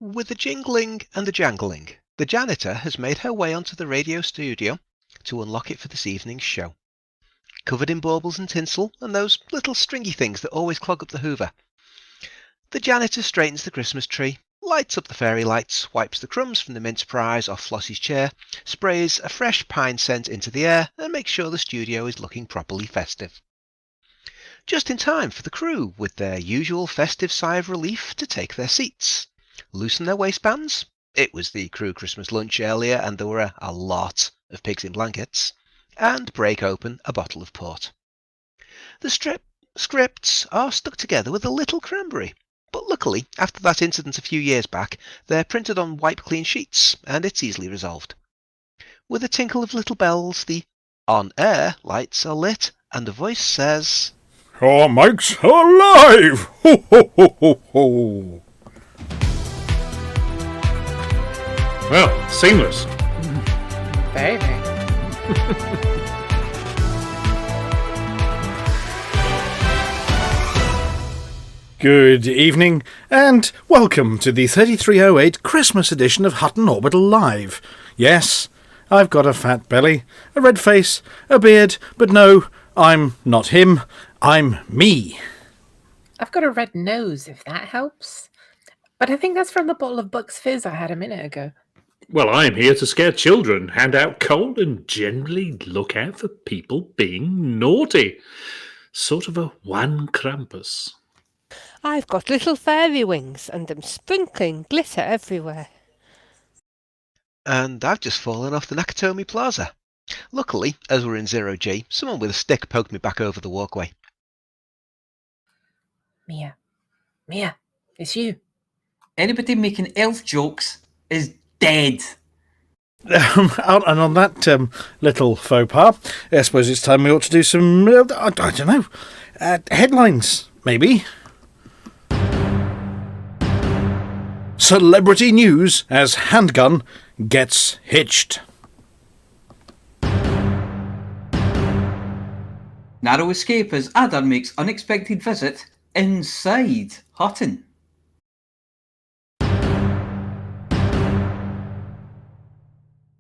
With the jingling and the jangling, the janitor has made her way onto the radio studio to unlock it for this evening's show. Covered in baubles and tinsel and those little stringy things that always clog up the hoover. The janitor straightens the Christmas tree, lights up the fairy lights, wipes the crumbs from the mince pies off Flossy's chair, sprays a fresh pine scent into the air and makes sure the studio is looking properly festive. Just in time for the crew, with their usual festive sigh of relief, to take their seats, loosen their waistbands. It was the crew Christmas lunch earlier and there were a lot of pigs in blankets, and break open a bottle of port. The scripts are stuck together with a little cranberry, but luckily, after that incident a few years back, they're printed on wipe-clean sheets, and it's easily resolved. With a tinkle of little bells, the on-air lights are lit, and a voice says, "Our Mike's alive! Ho, ho, ho, ho, ho!" Well, seamless. Very, very. Good evening, and welcome to the 3308 Christmas edition of Hutton Orbital Live. Yes, I've got a fat belly, a red face, a beard, but no, I'm not him, I'm me. I've got a red nose, if that helps. But I think that's from the bottle of Bucks Fizz I had a minute ago. Well, I'm here to scare children, hand out coal, and generally look out for people being naughty. Sort of a one Krampus. I've got little fairy wings and am sprinkling glitter everywhere. And I've just fallen off the Nakatomi Plaza. Luckily, as we're in 0G, someone with a stick poked me back over the walkway. Mia, it's you. Anybody making elf jokes is dead. And on that little faux pas, I suppose it's time we ought to do some, I don't know, headlines, maybe. Celebrity news as handgun gets hitched. Narrow escape as Adam makes unexpected visit inside Hutton.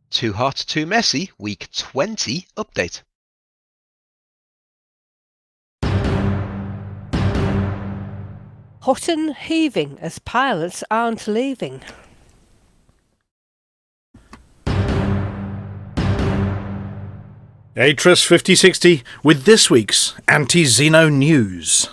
Too Hot, Too Messy, Week 20 update. Hutton heaving as pilots aren't leaving. Atris 5060 with this week's Anti-Xeno news.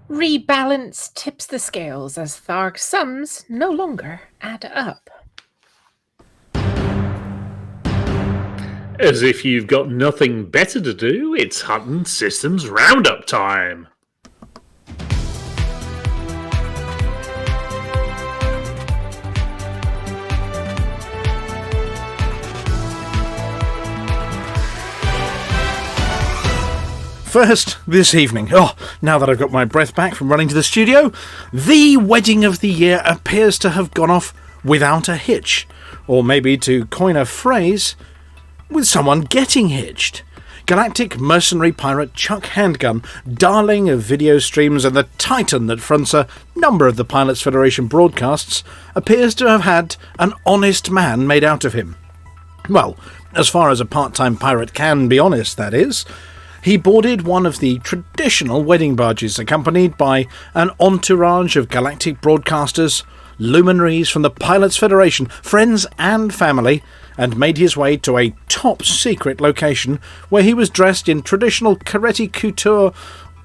Rebalance tips the scales as Tharg sums no longer add up. As if you've got nothing better to do, it's Hutton Systems Roundup time. First, this evening, now that I've got my breath back from running to the studio, the wedding of the year appears to have gone off without a hitch. Or maybe, to coin a phrase, with someone getting hitched. Galactic mercenary pirate Chuck Handgun, darling of video streams and the titan that fronts a number of the Pilots Federation broadcasts, appears to have had an honest man made out of him. Well, as far as a part-time pirate can be honest, that is. He boarded one of the traditional wedding barges, accompanied by an entourage of galactic broadcasters, luminaries from the Pilots Federation, friends and family, and made his way to a top-secret location where he was dressed in traditional Carretti couture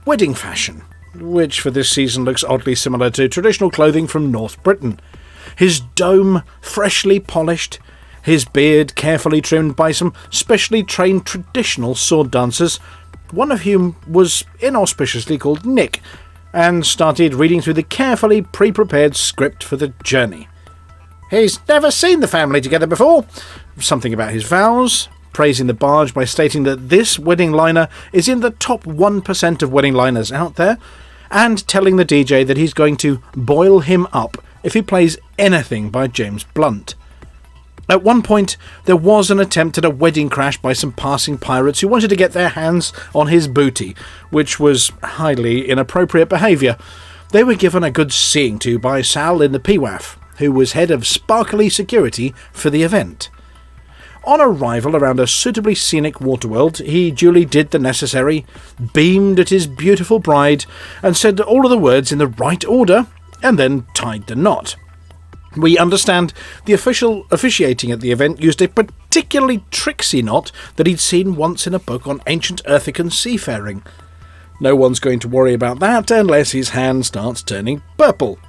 wedding fashion, which for this season looks oddly similar to traditional clothing from North Britain. His dome freshly polished, his beard carefully trimmed by some specially trained traditional sword dancers, one of whom was inauspiciously called Nick, and started reading through the carefully pre-prepared script for the journey. He's never seen the family together before. Something about his vows, praising the barge by stating that this wedding liner is in the top 1% of wedding liners out there, and telling the DJ that he's going to boil him up if he plays anything by James Blunt. At one point, there was an attempt at a wedding crash by some passing pirates who wanted to get their hands on his booty, which was highly inappropriate behaviour. They were given a good seeing to by Sal in the PWAF, who was head of sparkly security for the event. On arrival around a suitably scenic waterworld, he duly did the necessary, beamed at his beautiful bride, and said all of the words in the right order, and then tied the knot. We understand the official officiating at the event used a particularly tricksy knot that he'd seen once in a book on ancient Earthican seafaring. No one's going to worry about that unless his hand starts turning purple.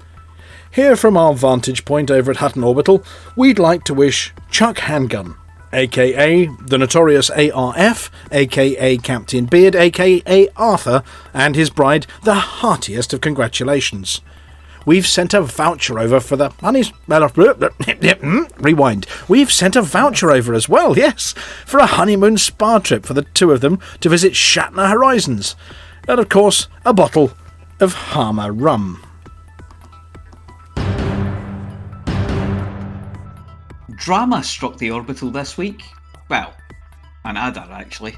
Here from our vantage point over at Hutton Orbital, we'd like to wish Chuck Handgun, aka the notorious ARF, aka Captain Beard, aka Arthur, and his bride the heartiest of congratulations. We've sent a voucher over for the rewind. We've sent a voucher over as well, yes, for a honeymoon spa trip for the two of them to visit Shatner Horizons. And of course, a bottle of Harmer rum. Drama struck the Orbital this week. Well, an adder actually.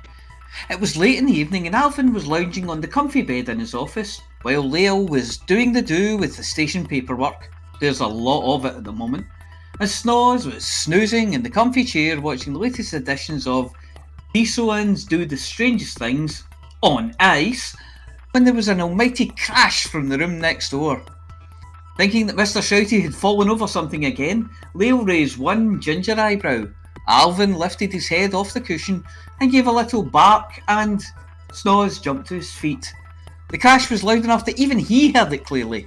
It was late in the evening and Alvin was lounging on the comfy bed in his office, while Leo was doing the do with the station paperwork. There's a lot of it at the moment. And Snoz was snoozing in the comfy chair watching the latest editions of Desoans Do the Strangest Things on Ice, when there was an almighty crash from the room next door. Thinking that Mr. Shouty had fallen over something again, Leo raised one ginger eyebrow. Alvin lifted his head off the cushion and gave a little bark, and Snoz jumped to his feet. The crash was loud enough that even he heard it clearly.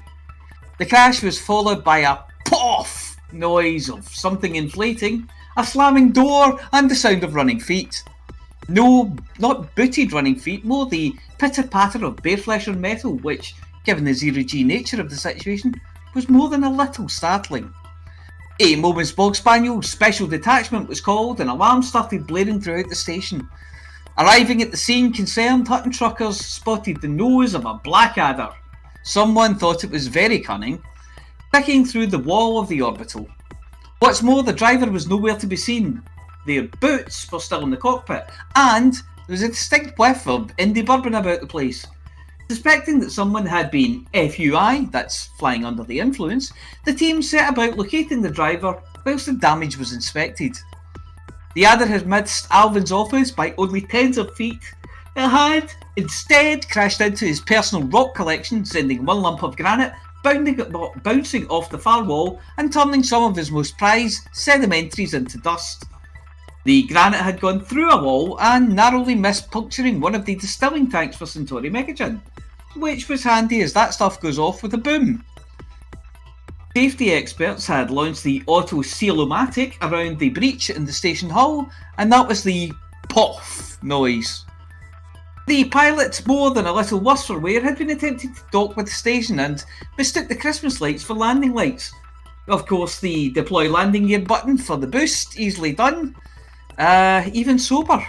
The crash was followed by a poff noise of something inflating, a slamming door, and the sound of running feet. No, not booted running feet, more the pitter-patter of bare flesh on metal, which, given the zero-G nature of the situation, was more than a little startling. A moment's bog spaniel special detachment was called and alarms started blaring throughout the station. Arriving at the scene concerned, Hutton truckers spotted the nose of a blackadder. Someone thought it was very cunning, picking through the wall of the Orbital. What's more, the driver was nowhere to be seen. Their boots were still in the cockpit, and there was a distinct whiff of indie bourbon about the place. Suspecting that someone had been FUI, that's flying under the influence, the team set about locating the driver whilst the damage was inspected. The adder had missed Alvin's office by only tens of feet. It had instead crashed into his personal rock collection, sending one lump of granite bouncing off the far wall and turning some of his most prized sedimentaries into dust. The granite had gone through a wall and narrowly missed puncturing one of the distilling tanks for Centauri Megagin, which was handy as that stuff goes off with a boom. Safety experts had launched the auto-seal-o-matic around the breach in the station hull, and that was the poff noise. The pilot, more than a little worse for wear, had been attempting to dock with the station and mistook the Christmas lights for landing lights. Of course, the deploy landing gear button for the boost, easily done. Even sober.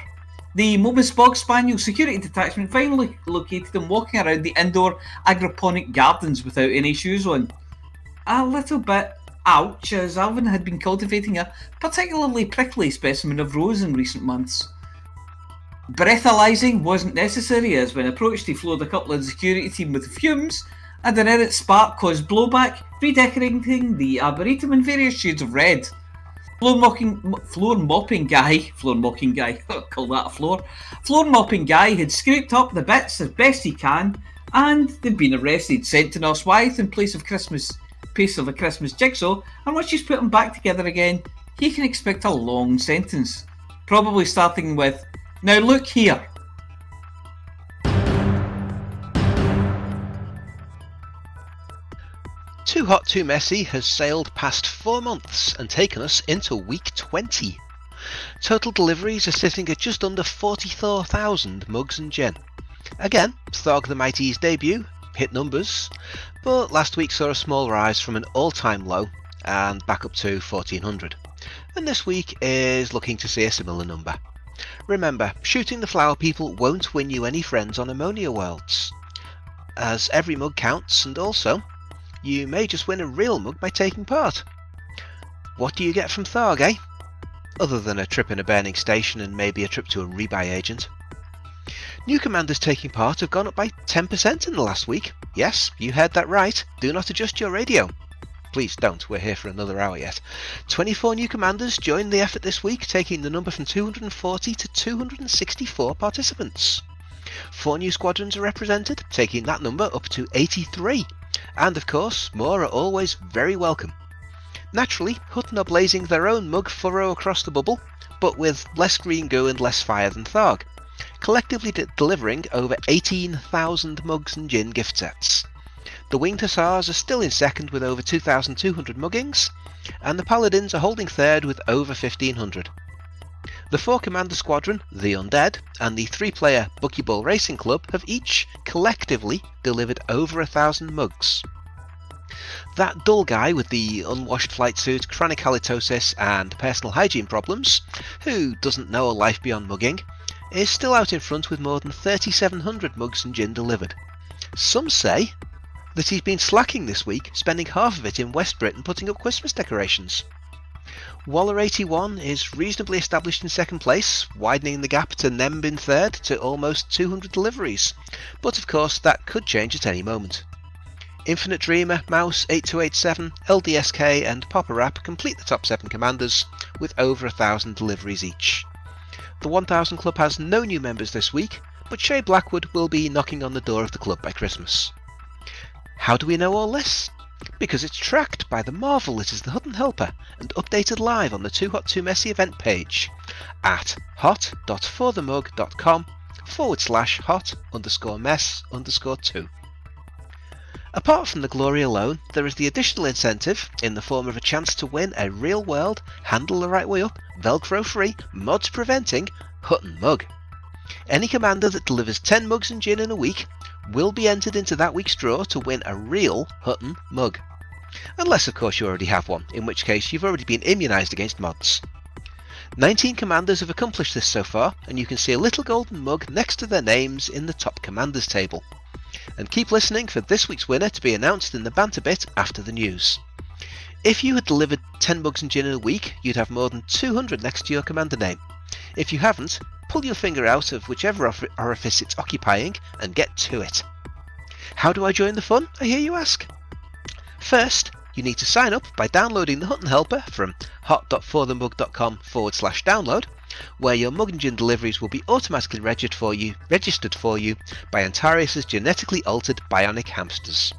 The Momus Bog Spaniel security detachment finally located him walking around the indoor agroponic gardens without any shoes on. A little bit ouch, as Alvin had been cultivating a particularly prickly specimen of rose in recent months. Breathalyzing wasn't necessary, as when approached he floored a couple of the security team with fumes, and an errant spark caused blowback, redecorating the arboretum in various shades of red. Floor mopping guy, call that a floor. Floor mopping guy had scraped up the bits as best he can, and they'd been arrested, sent to North Wythe in place of a Christmas jigsaw, and once he's put them back together again, he can expect a long sentence. Probably starting with, "Now look here." Too Hot Too Messy has sailed past 4 months and taken us into week 20. Total deliveries are sitting at just under 44,000 mugs and gin. Again, Thog the Mighty's debut hit numbers, but last week saw a small rise from an all-time low and back up to 1,400. And this week is looking to see a similar number. Remember, shooting the flower people won't win you any friends on Ammonia Worlds, as every mug counts, and also you may just win a real mug by taking part. What do you get from Tharg, eh? other than a trip in a burning station and maybe a trip to a rebuy agent. New commanders taking part have gone up by 10% in the last week. Yes, you heard that right. Do not adjust your radio. Please don't, we're here for another hour yet. 24 new commanders joined the effort this week, taking the number from 240 to 264 participants. 4 new squadrons are represented, taking that number up to 83. And of course, more are always very welcome. Naturally, Hutton are blazing their own mug furrow across the bubble, but with less green goo and less fire than Tharg, collectively delivering over 18,000 mugs and gin gift sets. The Winged Hussars are still in second with over 2,200 muggings, and the Paladins are holding third with over 1,500. The 4-commander squadron, the Undead, and the 3-player Buckyball Racing Club have each collectively delivered over 1,000 mugs. That dull guy with the unwashed flight suit, chronic halitosis and personal hygiene problems, who doesn't know a life beyond mugging, is still out in front with more than 3,700 mugs and gin delivered. Some say that he's been slacking this week, spending half of it in West Britain putting up Christmas decorations. Waller81 is reasonably established in second place, widening the gap to Nemb in third to almost 200 deliveries, but of course that could change at any moment. Infinite Dreamer, Mouse, 8287, LDSK and Papa Rap complete the top 7 commanders with over 1,000 deliveries each. The 1000 Club has no new members this week, but Shay Blackwood will be knocking on the door of the club by Christmas. How do we know all this? Because it's tracked by the marvel that is the Hutton Helper and updated live on the Too Hot Too Messy event page at hot.forthemug.com/hot_mess_2. Apart from the glory alone, there is the additional incentive in the form of a chance to win a real-world, handle the right way up, Velcro-free, mods-preventing Hutton mug. Any commander that delivers 10 mugs and gin in a week will be entered into that week's draw to win a real Hutton mug. Unless of course you already have one, in which case you've already been immunised against mods. 19 commanders have accomplished this so far, and you can see a little golden mug next to their names in the top commanders table. And keep listening for this week's winner to be announced in the banter bit after the news. If you had delivered 10 mugs and gin in a week, you'd have more than 200 next to your commander name. If you haven't, pull your finger out of whichever orifice it's occupying and get to it. How do I join the fun, I hear you ask? First, you need to sign up by downloading the Hutton Helper from hot.forthemug.com/download, where your mug and gin deliveries will be automatically registered for you by Antarius' genetically altered bionic hamsters.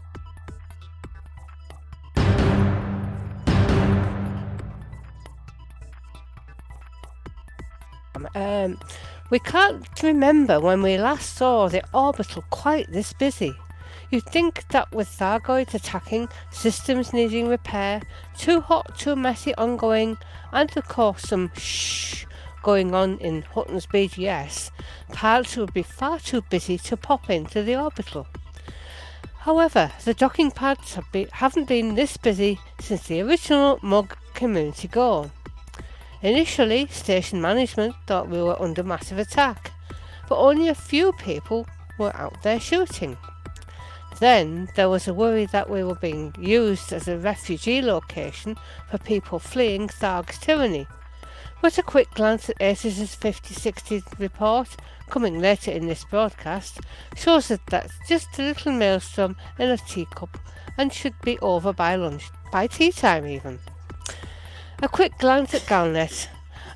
We can't remember when we last saw the orbital quite this busy. You'd think that with Thargoids attacking, systems needing repair, too hot, too messy ongoing, and of course some shh going on in Hutton's BGS, pilots would be far too busy to pop into the orbital. However, the docking pads haven't been this busy since the original mug community goal. Initially, station management thought we were under massive attack, but only a few people were out there shooting. Then there was a worry that we were being used as a refugee location for people fleeing Tharg's tyranny. But a quick glance at ACES' 50/60 report, coming later in this broadcast, shows that that's just a little maelstrom in a teacup and should be over by tea time even. A quick glance at Galnet,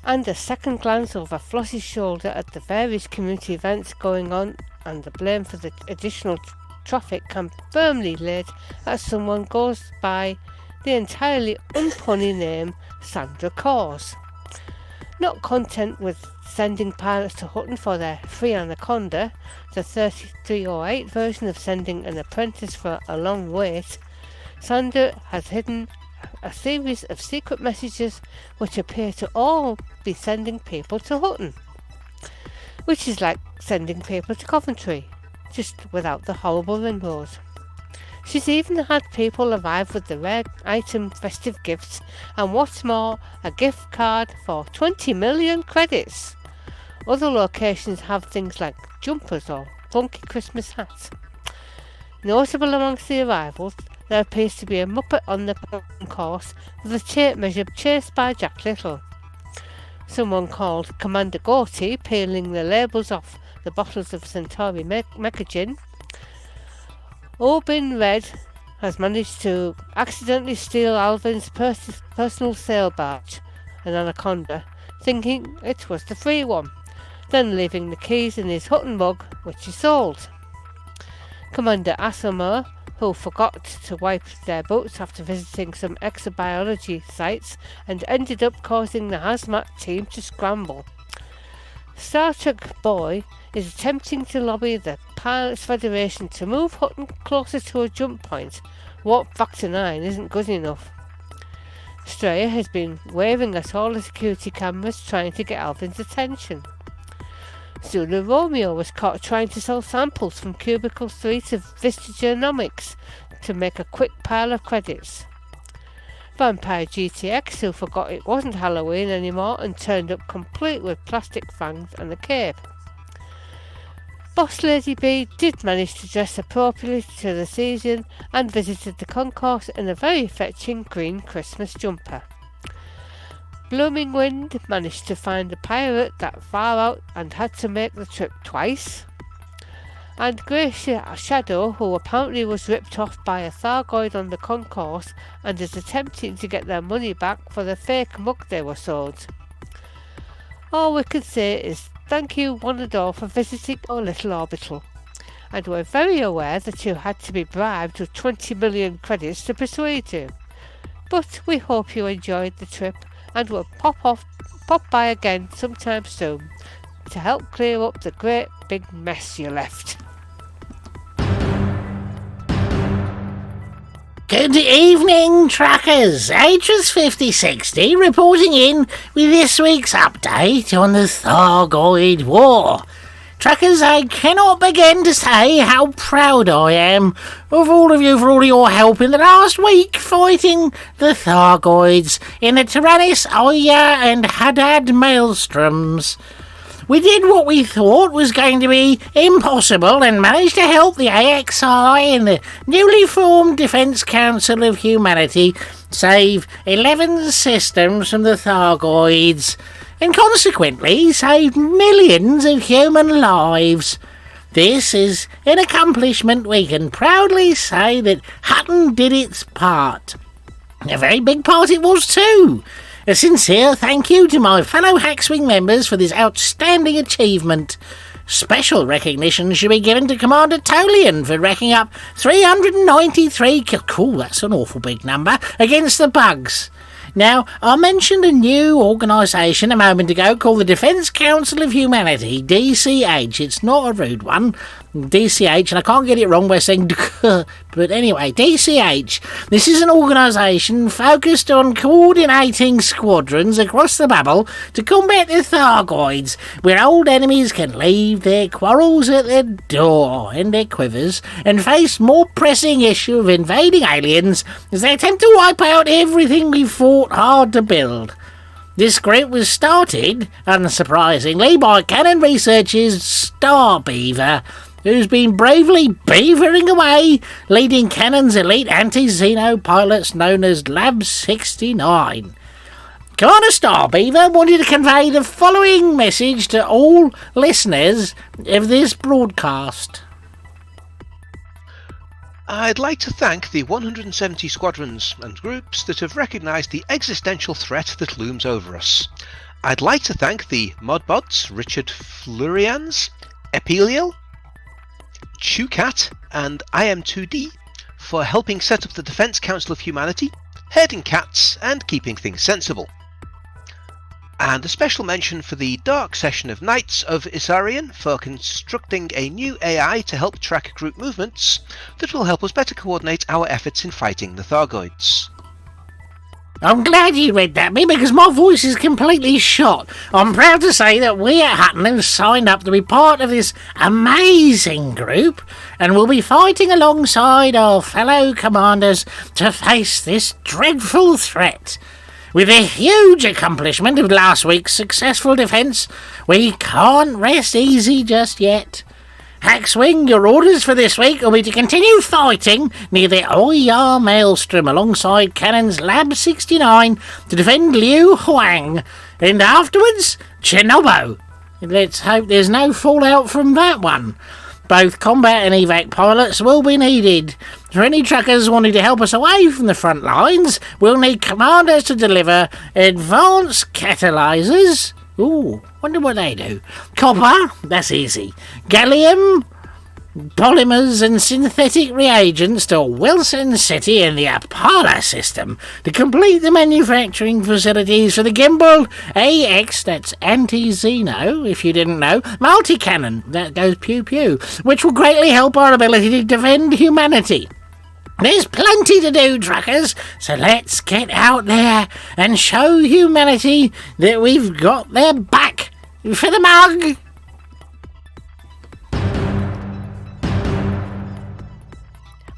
and a second glance over Flossy's shoulder at the various community events going on, and the blame for the additional traffic can firmly laid as someone goes by the entirely unpunny name Sandra Cause. Not content with sending pilots to Hutton for their free Anaconda, the 3308 version of sending an apprentice for a long wait, Sandra has hidden a series of secret messages which appear to all be sending people to Hutton, which is like sending people to Coventry, just without the horrible ring road. She's even had people arrive with the rare item festive gifts, and what's more, a gift card for 20 million credits. Other locations have things like jumpers or funky Christmas hats. Notable amongst the arrivals, there appears to be a Muppet on the course with a tape measure chased by Jack Little. someone called Commander Gorty peeling the labels off the bottles of Centauri Mecagin, Orbin Red has managed to accidentally steal Alvin's personal sail barge, an Anaconda, thinking it was the free one, then leaving the keys in his Hutton mug, which he sold. Commander Asamoah, who forgot to wipe their boots after visiting some exobiology sites and ended up causing the hazmat team to scramble. Star Trek Boy is attempting to lobby the Pilots Federation to move Hutton closer to a jump point. Warp Factor 9 isn't good enough. Straya has been waving at all the security cameras trying to get Alvin's attention. Zulu Romeo was caught trying to sell samples from Cubicle 3 to Vista Genomics to make a quick pile of credits. Vampire GTX, who forgot it wasn't Halloween anymore and turned up complete with plastic fangs and a cape. Boss Lady B did manage to dress appropriately to the season and visited the concourse in a very fetching green Christmas jumper. Blooming Wind managed to find a pirate that far out and had to make the trip twice. And Grey Shadow, who apparently was ripped off by a Thargoid on the concourse and is attempting to get their money back for the fake mug they were sold. All we can say is thank you one and all for visiting our little orbital. And we're very aware that you had to be bribed with 20 million credits to persuade you. But we hope you enjoyed the trip and will pop by again sometime soon to help clear up the great big mess you left. Good evening, truckers. Atras 5060 reporting in with this week's update on the Thargoid War. Truckers, I cannot begin to say how proud I am of all of you for all your help in the last week fighting the Thargoids in the Tyrannus, Oya and Hadad maelstroms. We did what we thought was going to be impossible and managed to help the AXI and the newly formed Defence Council of Humanity save 11 systems from the Thargoids, and consequently saved millions of human lives. This is an accomplishment we can proudly say that Hutton did its part. A very big part it was too. A sincere thank you to my fellow Hackswing members for this outstanding achievement. Special recognition should be given to Commander Tolian for racking up 393 cool, that's an awful big number, against the bugs. Now, I mentioned a new organisation a moment ago called the Defence Council of Humanity, DCH. It's not a rude one. DCH, and I can't get it wrong by saying but anyway, DCH. This is an organisation focused on coordinating squadrons across the bubble to combat the Thargoids, where old enemies can leave their quarrels at their door and their quivers and face more pressing issue of invading aliens as they attempt to wipe out everything we fought hard to build. This group was started, unsurprisingly, by Canon Research's Starbeaver, who's been bravely beavering away, leading Canon's elite anti-Xeno pilots known as Lab 69. Commander Starbeaver wanted to convey the following message to all listeners of this broadcast. I'd like to thank the 170 squadrons and groups that have recognised the existential threat that looms over us. I'd like to thank the Modbots Richard Flurians, Aemilia, Chukat and IM2D for helping set up the Defence Council of Humanity, herding cats and keeping things sensible. And a special mention for the Dark Session of Knights of Isarian for constructing a new AI to help track group movements that will help us better coordinate our efforts in fighting the Thargoids. I'm glad you read that, me, because my voice is completely shot. I'm proud to say that we at Hutton have signed up to be part of this amazing group and will be fighting alongside our fellow commanders to face this dreadful threat. With the huge accomplishment of last week's successful defence, we can't rest easy just yet. Hackswing, your orders for this week will be to continue fighting near the Oya Maelstrom alongside Cannon's Lab 69 to defend Liu Huang, And afterwards, Chernobyl. Let's hope there's no fallout from that one. Both combat and evac pilots will be needed. For any truckers wanting to help us away from the front lines, we'll need commanders to deliver advanced catalyzers. Ooh, wonder what they do. Copper, that's easy. Gallium, polymers and synthetic reagents to Wilson City in the Apollo system to complete the manufacturing facilities for the Gimbal AX, that's anti-Xeno, if you didn't know, multi-cannon, that goes pew-pew, which will greatly help our ability to defend humanity. There's plenty to do, truckers, so let's get out there and show humanity that we've got their back. For the mug!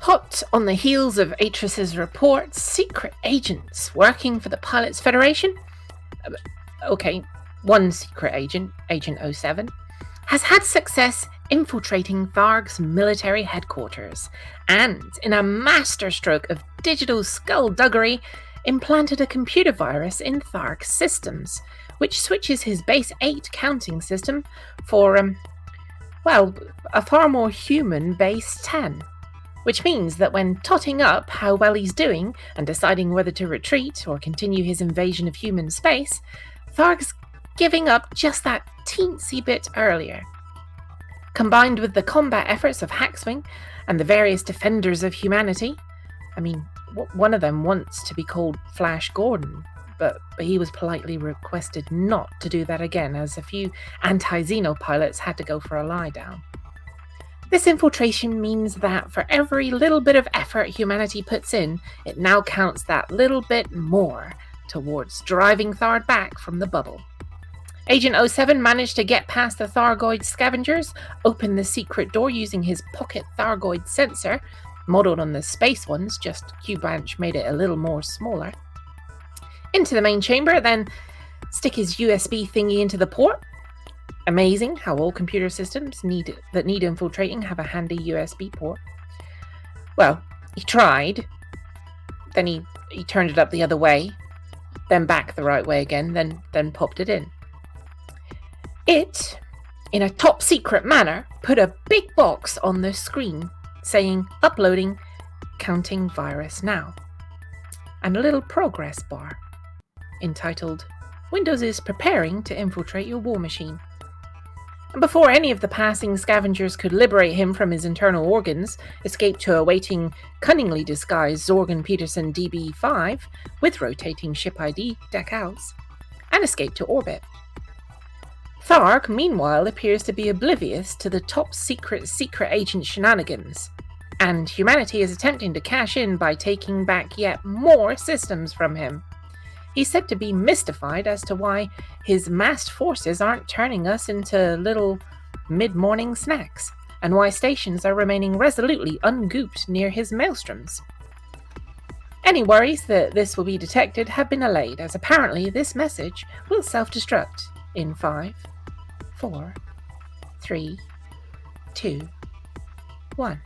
Hot on the heels of Atris's report, secret agents working for the Pilots Federation, one secret agent, Agent 07, has had success infiltrating Tharg's military headquarters and, in a masterstroke of digital skullduggery, implanted a computer virus in Tharg's systems, which switches his base 8 counting system for, a far more human base 10. Which means that when totting up how well he's doing and deciding whether to retreat or continue his invasion of human space, Tharg's giving up just that teensy bit earlier. Combined with the combat efforts of Hackswing and the various defenders of humanity, one of them wants to be called Flash Gordon, but he was politely requested not to do that again, as a few anti-Xeno pilots had to go for a lie down. This infiltration means that for every little bit of effort humanity puts in, it now counts that little bit more towards driving Tharg back from the bubble. Agent 07 managed to get past the Thargoid scavengers, open the secret door using his pocket Thargoid sensor, modelled on the space ones, just Q-Branch made it a little more smaller, into the main chamber, then stick his USB thingy into the port. Amazing how all computer systems that need infiltrating have a handy USB port. Well, he tried, then he turned it up the other way, then back the right way again, then popped it in. It, in a top secret manner, put a big box on the screen saying uploading, counting virus now, and a little progress bar entitled Windows is preparing to infiltrate your war machine. And before any of the passing scavengers could liberate him from his internal organs, escape to a waiting, cunningly disguised Zorgan Peterson DB-5 with rotating ship ID deckouts, and escape to orbit. Tharg, meanwhile, appears to be oblivious to the top secret agent shenanigans, and humanity is attempting to cash in by taking back yet more systems from him. He's said to be mystified as to why his massed forces aren't turning us into little mid-morning snacks, and why stations are remaining resolutely ungooped near his maelstroms. Any worries that this will be detected have been allayed, as apparently this message will self-destruct in 5, 4, 3, 2, 1.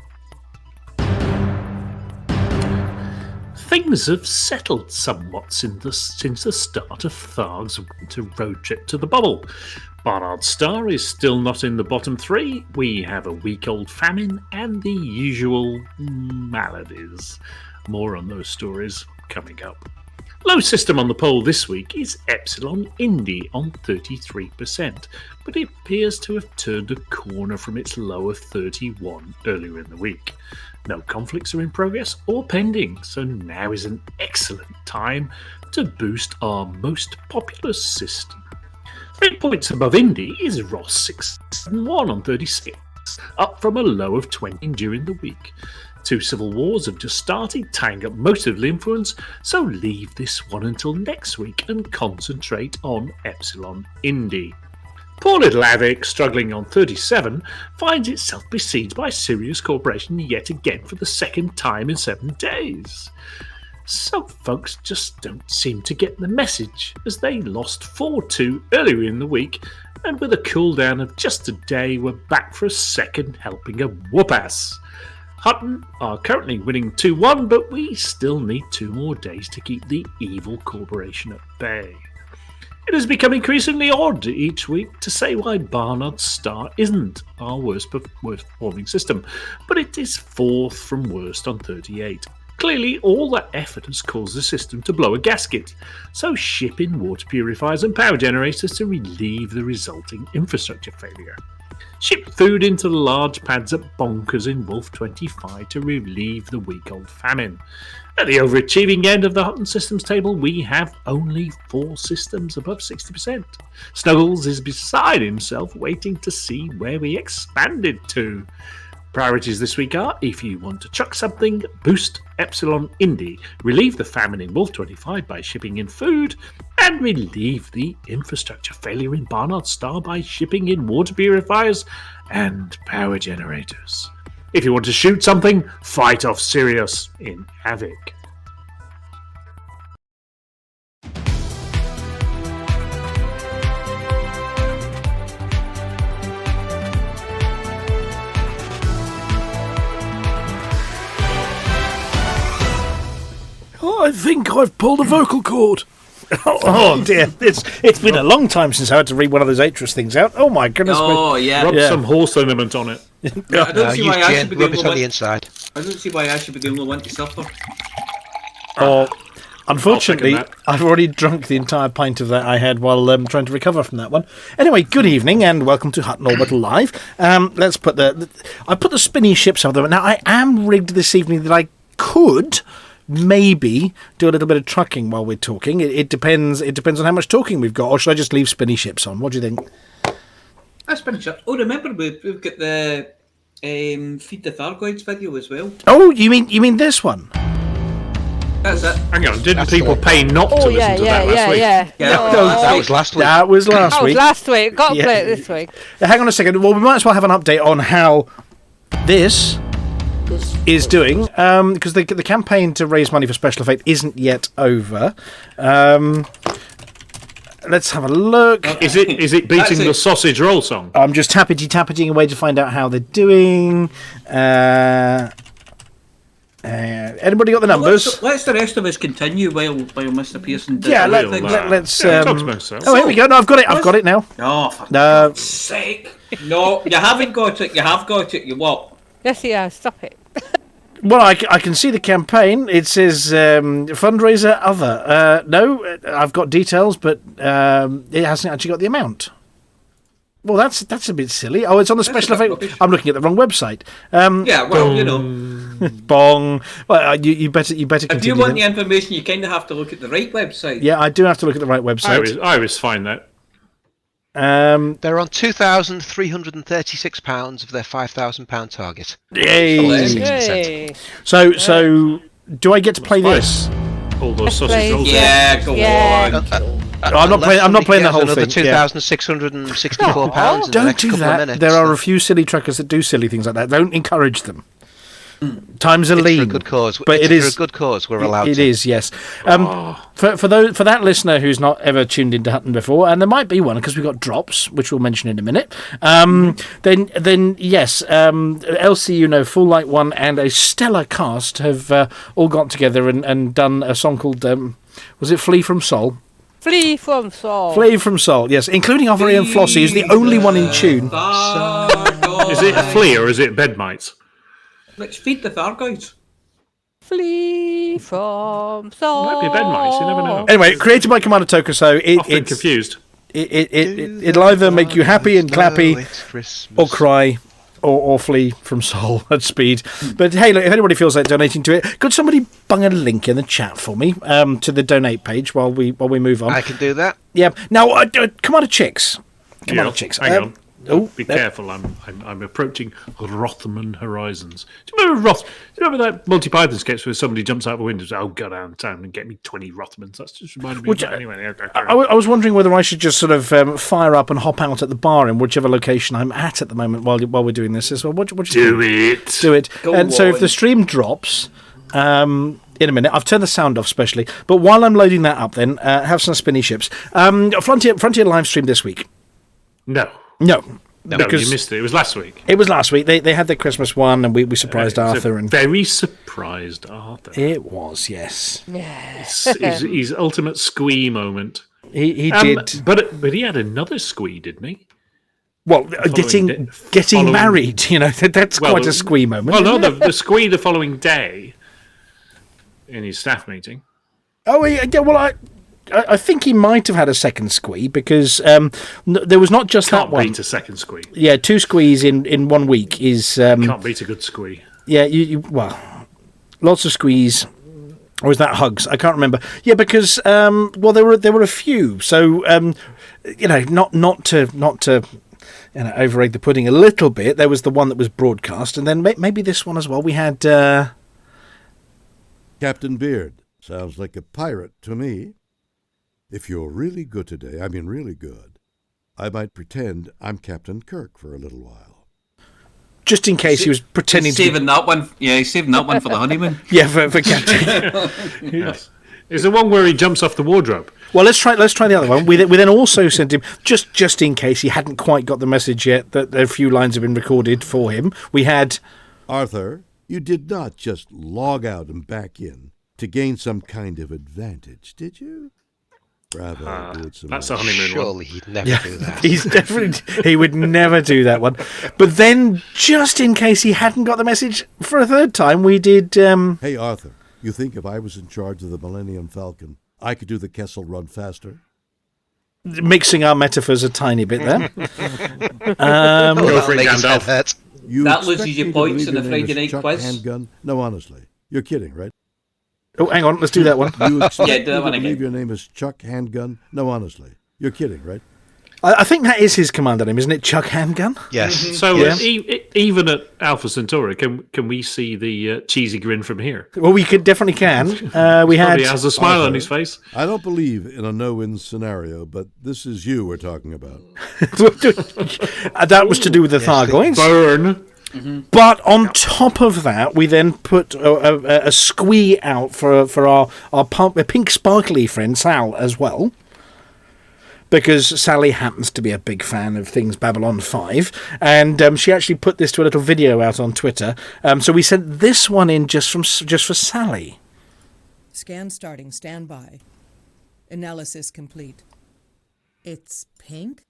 Things have settled somewhat since the start of Tharg's winter road trip to the bubble. Barnard's Star is still not in the bottom 3. We have a week-old famine and the usual maladies. More on those stories coming up. Low system on the poll this week is Epsilon Indy on 33%, but it appears to have turned a corner from its low of 31 earlier in the week. No conflicts are in progress or pending, so now is an excellent time to boost our most popular system. 3 points above Indy is Ross 671 on 36, up from a low of 20 during the week. 2 civil wars have just started, tying up most of the influence, so leave this one until next week and concentrate on Epsilon Indy. Poor little Avic, struggling on 37, finds itself besieged by Sirius Corporation yet again for the second time in 7 days. Some folks just don't seem to get the message, as they lost 4-2 earlier in the week, and with a cooldown of just a day, we're back for a second helping of whoop-ass. Hutton are currently winning 2-1, but we still need 2 more days to keep the evil corporation at bay. It has become increasingly odd each week to say why Barnard's Star isn't our worst performing system, but it is fourth from worst on 38. Clearly, all that effort has caused the system to blow a gasket, so ship in water purifiers and power generators to relieve the resulting infrastructure failure. Ship food into the large pads at Bonkers in Wolf 25 to relieve the week-old famine. At the overachieving end of the Hutton Systems table, we have only 4 systems above 60%. Snuggles is beside himself, waiting to see where we expanded to. Priorities this week are, if you want to chuck something, boost Epsilon Indy, relieve the famine in Wolf 25 by shipping in food, and relieve the infrastructure failure in Barnard's Star by shipping in water purifiers and power generators. If you want to shoot something, fight off Sirius in Havoc. I think I've pulled a vocal cord. Oh dear, it's been a long time since I had to read one of those Atrus things out. Oh my goodness! Oh yeah. Rub some horse ornament on it. I don't see why I should be the rub it only on the one. inside. I don't see why I should be the only one to suffer. Oh, unfortunately, I'll second I've already drunk the entire pint of that I had while trying to recover from that one. Anyway, good evening and welcome to Hutton Orbital Live. Let's put I put the spinny ships over there. Now I am rigged this evening that I could maybe do a little bit of trucking while we're talking. It depends. It depends on how much talking we've got, or should I just leave spinny ships on? What do you think? That's finished up. Oh, remember we've got the Feed the Thargoids video as well. Oh, you mean this one? That's it. Hang on, didn't people pay not to listen to that last week? Yeah, That was last week. That was last That was week. last week. Got to Yeah. play it this week. Hang on a second. Well, we might as well have an update on how this is doing, because the campaign to raise money for Special Effect isn't yet over. Let's have a look. Is it beating That's the it. sausage roll song? I'm just tappity-tapping away to find out how they're doing. Anybody got the numbers? Let's the rest of us continue while Mr. Pearson does Yeah, the let's. Yeah, talk to myself. Oh, here we go. No, I've got it. I've got it now. Oh, for No. God's sake. No, you haven't got it. You have got it. You what? Yes, he has. Stop it. Well, I can see the campaign. It says fundraiser other. No, I've got details, but it hasn't actually got the amount. Well, that's a bit silly. Oh, it's on the special a bit effect. rubbish. I'm looking at the wrong website. Yeah, well, you know, Bong. Well, you better if continue. you want the then. information, you kind of have to look at the right website. Yeah, I do have to look at the right website. I always find that. They're on £2,336 of their £5,000 target. Yay. 60%. Hey. So do I get to play this? All those sausage play- rolls. Yeah, go Yeah. on. I'm not playing. I'm not playing the whole another thing. Yeah. £2,664 in the Don't next do couple that. of minutes. There are a few silly truckers that do silly things like that. Don't encourage them. Times are It's lean. for a good cause. But It's it for is a good cause. We're allowed It to. is, yes. For that listener who's not ever tuned into Hutton before, and there might be one because we've got drops, which we'll mention in a minute. Then yes, LC, Full Light One, and a stellar cast have all got together and done a song called was it Flee from Soul? Flee from Saul. Flee from Soul, yes, including Avery and Flossy is the only one in tune. Is it flea or is it bed mites? Let's feed the Thargoids. Flee from Saul. Might be bed mice. You never know. Anyway, created by Commander Tokuso, Often confused. it'll either make you happy and clappy, It's Christmas. or cry, or flee from Soul at speed. But hey, look, if anybody feels like donating to it, could somebody bung a link in the chat for me to the donate page while we move on? I can do that. Yeah. Now, Commander Chicks. Commander Yeah, Chicks. hang on. Be there- careful. I'm approaching Rothman horizons. Do you remember that Monty Python sketch where somebody jumps out of a window and says, "Oh, go downtown and get me 20 Rothmans"? That's just reminded me. Which- of that. Anyway, I was wondering whether I should just sort of fire up and hop out at the bar in whichever location I'm at the moment while we're doing this as well. What do you do think? it. Do it. Go And so if on. the stream drops in a minute, I've turned the sound off specially. But while I'm loading that up, then have some spinny ships. Frontier live stream this week. No, No, you because missed it. It was last week. it was last week. They had their Christmas one, and we surprised It was Arthur. a And very surprised Arthur. it was, yes. His ultimate squee moment. He did. But he had another squee, didn't he? Well, getting married, that's quite a squee moment. Well, no, the squee the following day in his staff meeting. Oh, yeah, well, I think he might have had a second squee because there was not just that one. Can't beat a second squee. Yeah, 2 squees in 1 week is... can't beat a good squee. Yeah, well, lots of squees. Or was that hugs? I can't remember. Yeah, because there were a few. So not to overegg the pudding a little bit. There was the one that was broadcast, and then maybe this one as well. We had Captain Beard. Sounds like a pirate to me. If you're really good today, I mean really good, I might pretend I'm Captain Kirk for a little while. Just in case he was pretending saving that one. Yeah, he's saving that one for the honeymoon. Yeah, for Captain. Yes. Is the one where he jumps off the wardrobe? Well, let's try the other one. We then also sent him just in case he hadn't quite got the message yet that a few lines have been recorded for him. We had Arthur, you did not just log out and back in to gain some kind of advantage, did you? Bravo, do it some that's more. a honeymoon Surely one. he'd never do that. He would never do that one. But then, just in case he hadn't got the message for a third time, we did. Hey, Arthur, you think if I was in charge of the Millennium Falcon, I could do the Kessel Run faster? Mixing our metaphors a tiny bit there. Go for it, Gandalf. That loses your points in the Friday night quiz. Handgun? No, honestly, you're kidding, right? Oh, hang on, let's do that one. You expect Yeah, do that me one to again. believe your name is Chuck Handgun? No, honestly, you're kidding, right? I think that is his commander name, isn't it? Chuck Handgun? Yes. So Yeah. even at Alpha Centauri, can we see the cheesy grin from here? Well, we definitely can. We had. Probably has a smile on his face. I don't believe in a no-win scenario, but this is you we're talking about. That was to do with the Thargoids. Burn. But on top of that, we then put a squee out for our pink sparkly friend Sal as well. Because Sally happens to be a big fan of things Babylon 5, and she actually put this to a little video out on Twitter. So we sent this one in just for Sally. Scan starting. Stand by. Analysis complete. It's pink?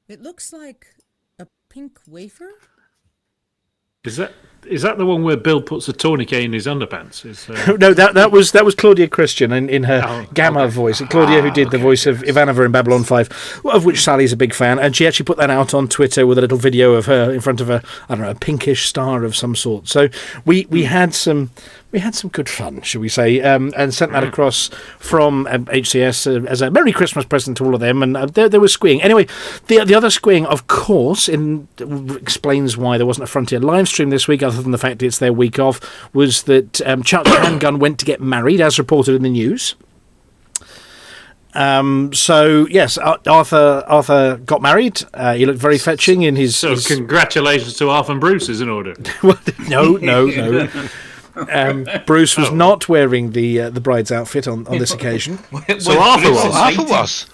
It looks like a pink wafer? Is that the one where Bill puts a tourniquet in his underpants? No, that was Claudia Christian in her Gamma voice. Claudia, who did the voice of Ivanova in Babylon 5, of which Sally's a big fan, and she actually put that out on Twitter with a little video of her in front of a pinkish star of some sort. So we had some good fun, shall we say, and sent that across from HCS as a Merry Christmas present to all of them, and there was squeeing. Anyway, the other squeeing, of course, explains why there wasn't a Frontier live stream this week, other than the fact it's their week off, was that Chuck Handgun went to get married, as reported in the news. So yes, Arthur got married. He looked very fetching in his. So congratulations to Arthur and Bruce is in order. No. Bruce was not wearing the bride's outfit on this occasion. So Arthur was. Arthur was.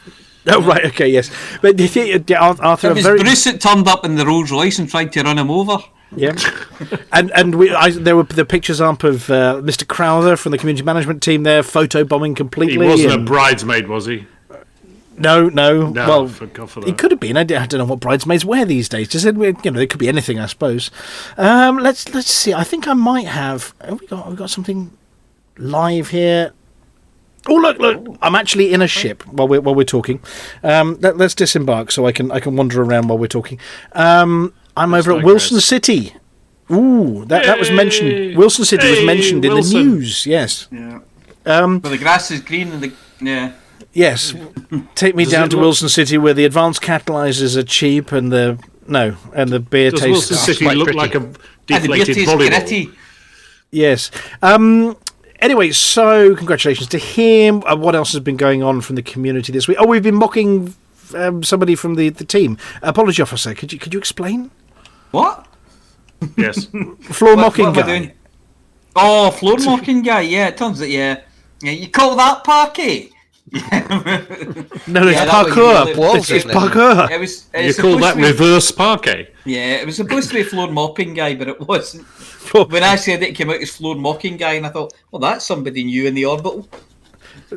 Oh right, okay, yes. But Arthur, It was Bruce that turned up in the Rolls Royce and tried to run him over. Yeah, and there were the pictures up of Mr. Crowther from the community management team there, photobombing completely. He wasn't a bridesmaid, was he? No. Well, for that. he could have been. I don't know what bridesmaids wear these days. Just it could be anything, I suppose. Let's see. I think I might have. We got something live here. Oh look! I'm actually in a ship while we're talking. Let's disembark so I can wander around while we're talking. I'm over at Wilson City. Ooh, that was mentioned. Wilson City was mentioned in the news. Yes. Yeah. Where the grass is green and yeah. Yes. Take me down to Wilson City where the advanced catalyzers are cheap and the beer tastes. Does Wilson City look like a deflated and the volleyball? gritty. Yes. Anyway, so congratulations to him. What else has been going on from the community this week? Oh, we've been mocking somebody from the team. Apology officer, could you explain? What? Yes. Floor mocking what guy. doing? Oh, floor mocking guy. Yeah, it turns out. Yeah. You call that parky? No, it's that parkour. was It's parkour. You call that reverse parquet? Yeah, it was supposed to be floor mopping guy, but it wasn't. When I said it came out as floor mocking guy, and I thought, well, that's somebody new in the orbital.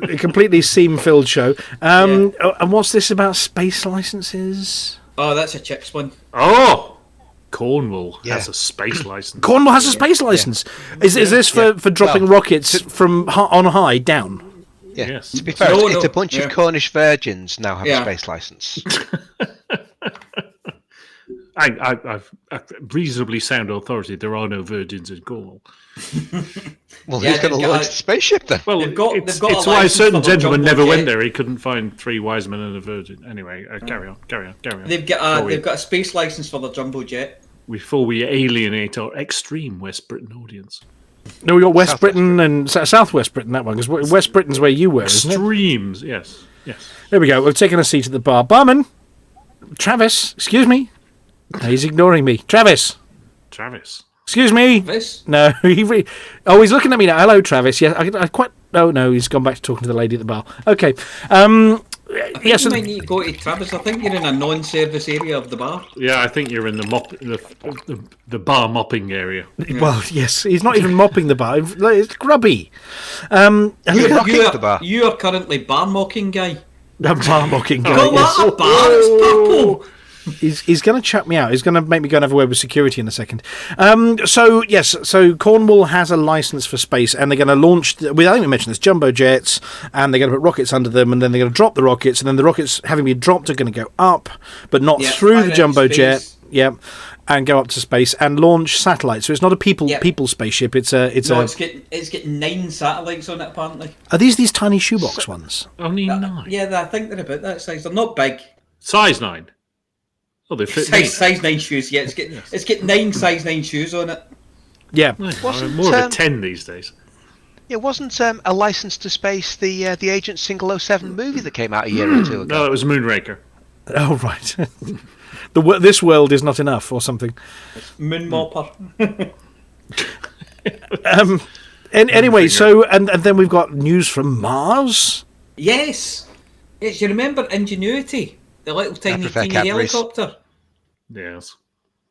A completely seam-filled show. And what's this about space licenses? Oh, that's a Chips one. Oh! Cornwall has a space license. Cornwall has a space license. Is this for dropping rockets from on high down? Yeah. Yes. To be fair, it's a bunch of Cornish virgins now have a space license. I've reasonably sound authority. There are no virgins in Cornwall. Well, who's going to launch the spaceship then? Well, they've got it's a why a license certain for the gentleman jumbo never jet. went there. He couldn't find 3 wise men and a virgin. Anyway, carry on. They've got a space license for the jumbo jet. Before we alienate our extreme West Britain audience. No, we got West Britain and Southwest Britain, that one, because West Britain's where you were, isn't it? Extremes, yes. There we go. We're taking a seat at the bar. Barman! Travis, excuse me. No, he's ignoring me. Travis! Excuse me. Travis? No, he's looking at me now. Hello, Travis. Yeah, I quite... Oh, no, he's gone back to talking to the lady at the bar. Okay. I think you might need to go to Travis. I think you're in a non-service area of the bar. Yeah, I think you're in the bar mopping area. Well, yes, he's not even mopping the bar. It's grubby. You are currently bar mocking guy. A bar mocking guy. Call that a bar? It's purple. He's going to chuck me out. He's going to make me go and have a word with security in a second. So Cornwall has a license for space, and they're going to launch. I think we mentioned this, jumbo jets, and they're going to put rockets under them, and then they're going to drop the rockets, and then the rockets, having been dropped, are going to go up, but not through the jumbo jet. Yep. And go up to space and launch satellites. So it's not a people spaceship. It's getting 9 satellites on it apparently. Are these tiny shoebox ones? Only 9. Yeah, I think they're about that size. They're not big. Size 9. Oh, they fit size 9 shoes. Yeah, it's got 9 size 9 shoes on it. Yeah, more of a 10 these days. Yeah, wasn't A License to Space the Agent 007 movie that came out a year or two ago? No, it was Moonraker. Oh right. This world is not enough, or something. Moon Mopper. Anyway, so and then we've got news from Mars. Yes. You remember Ingenuity, the little tiny helicopter? Yes.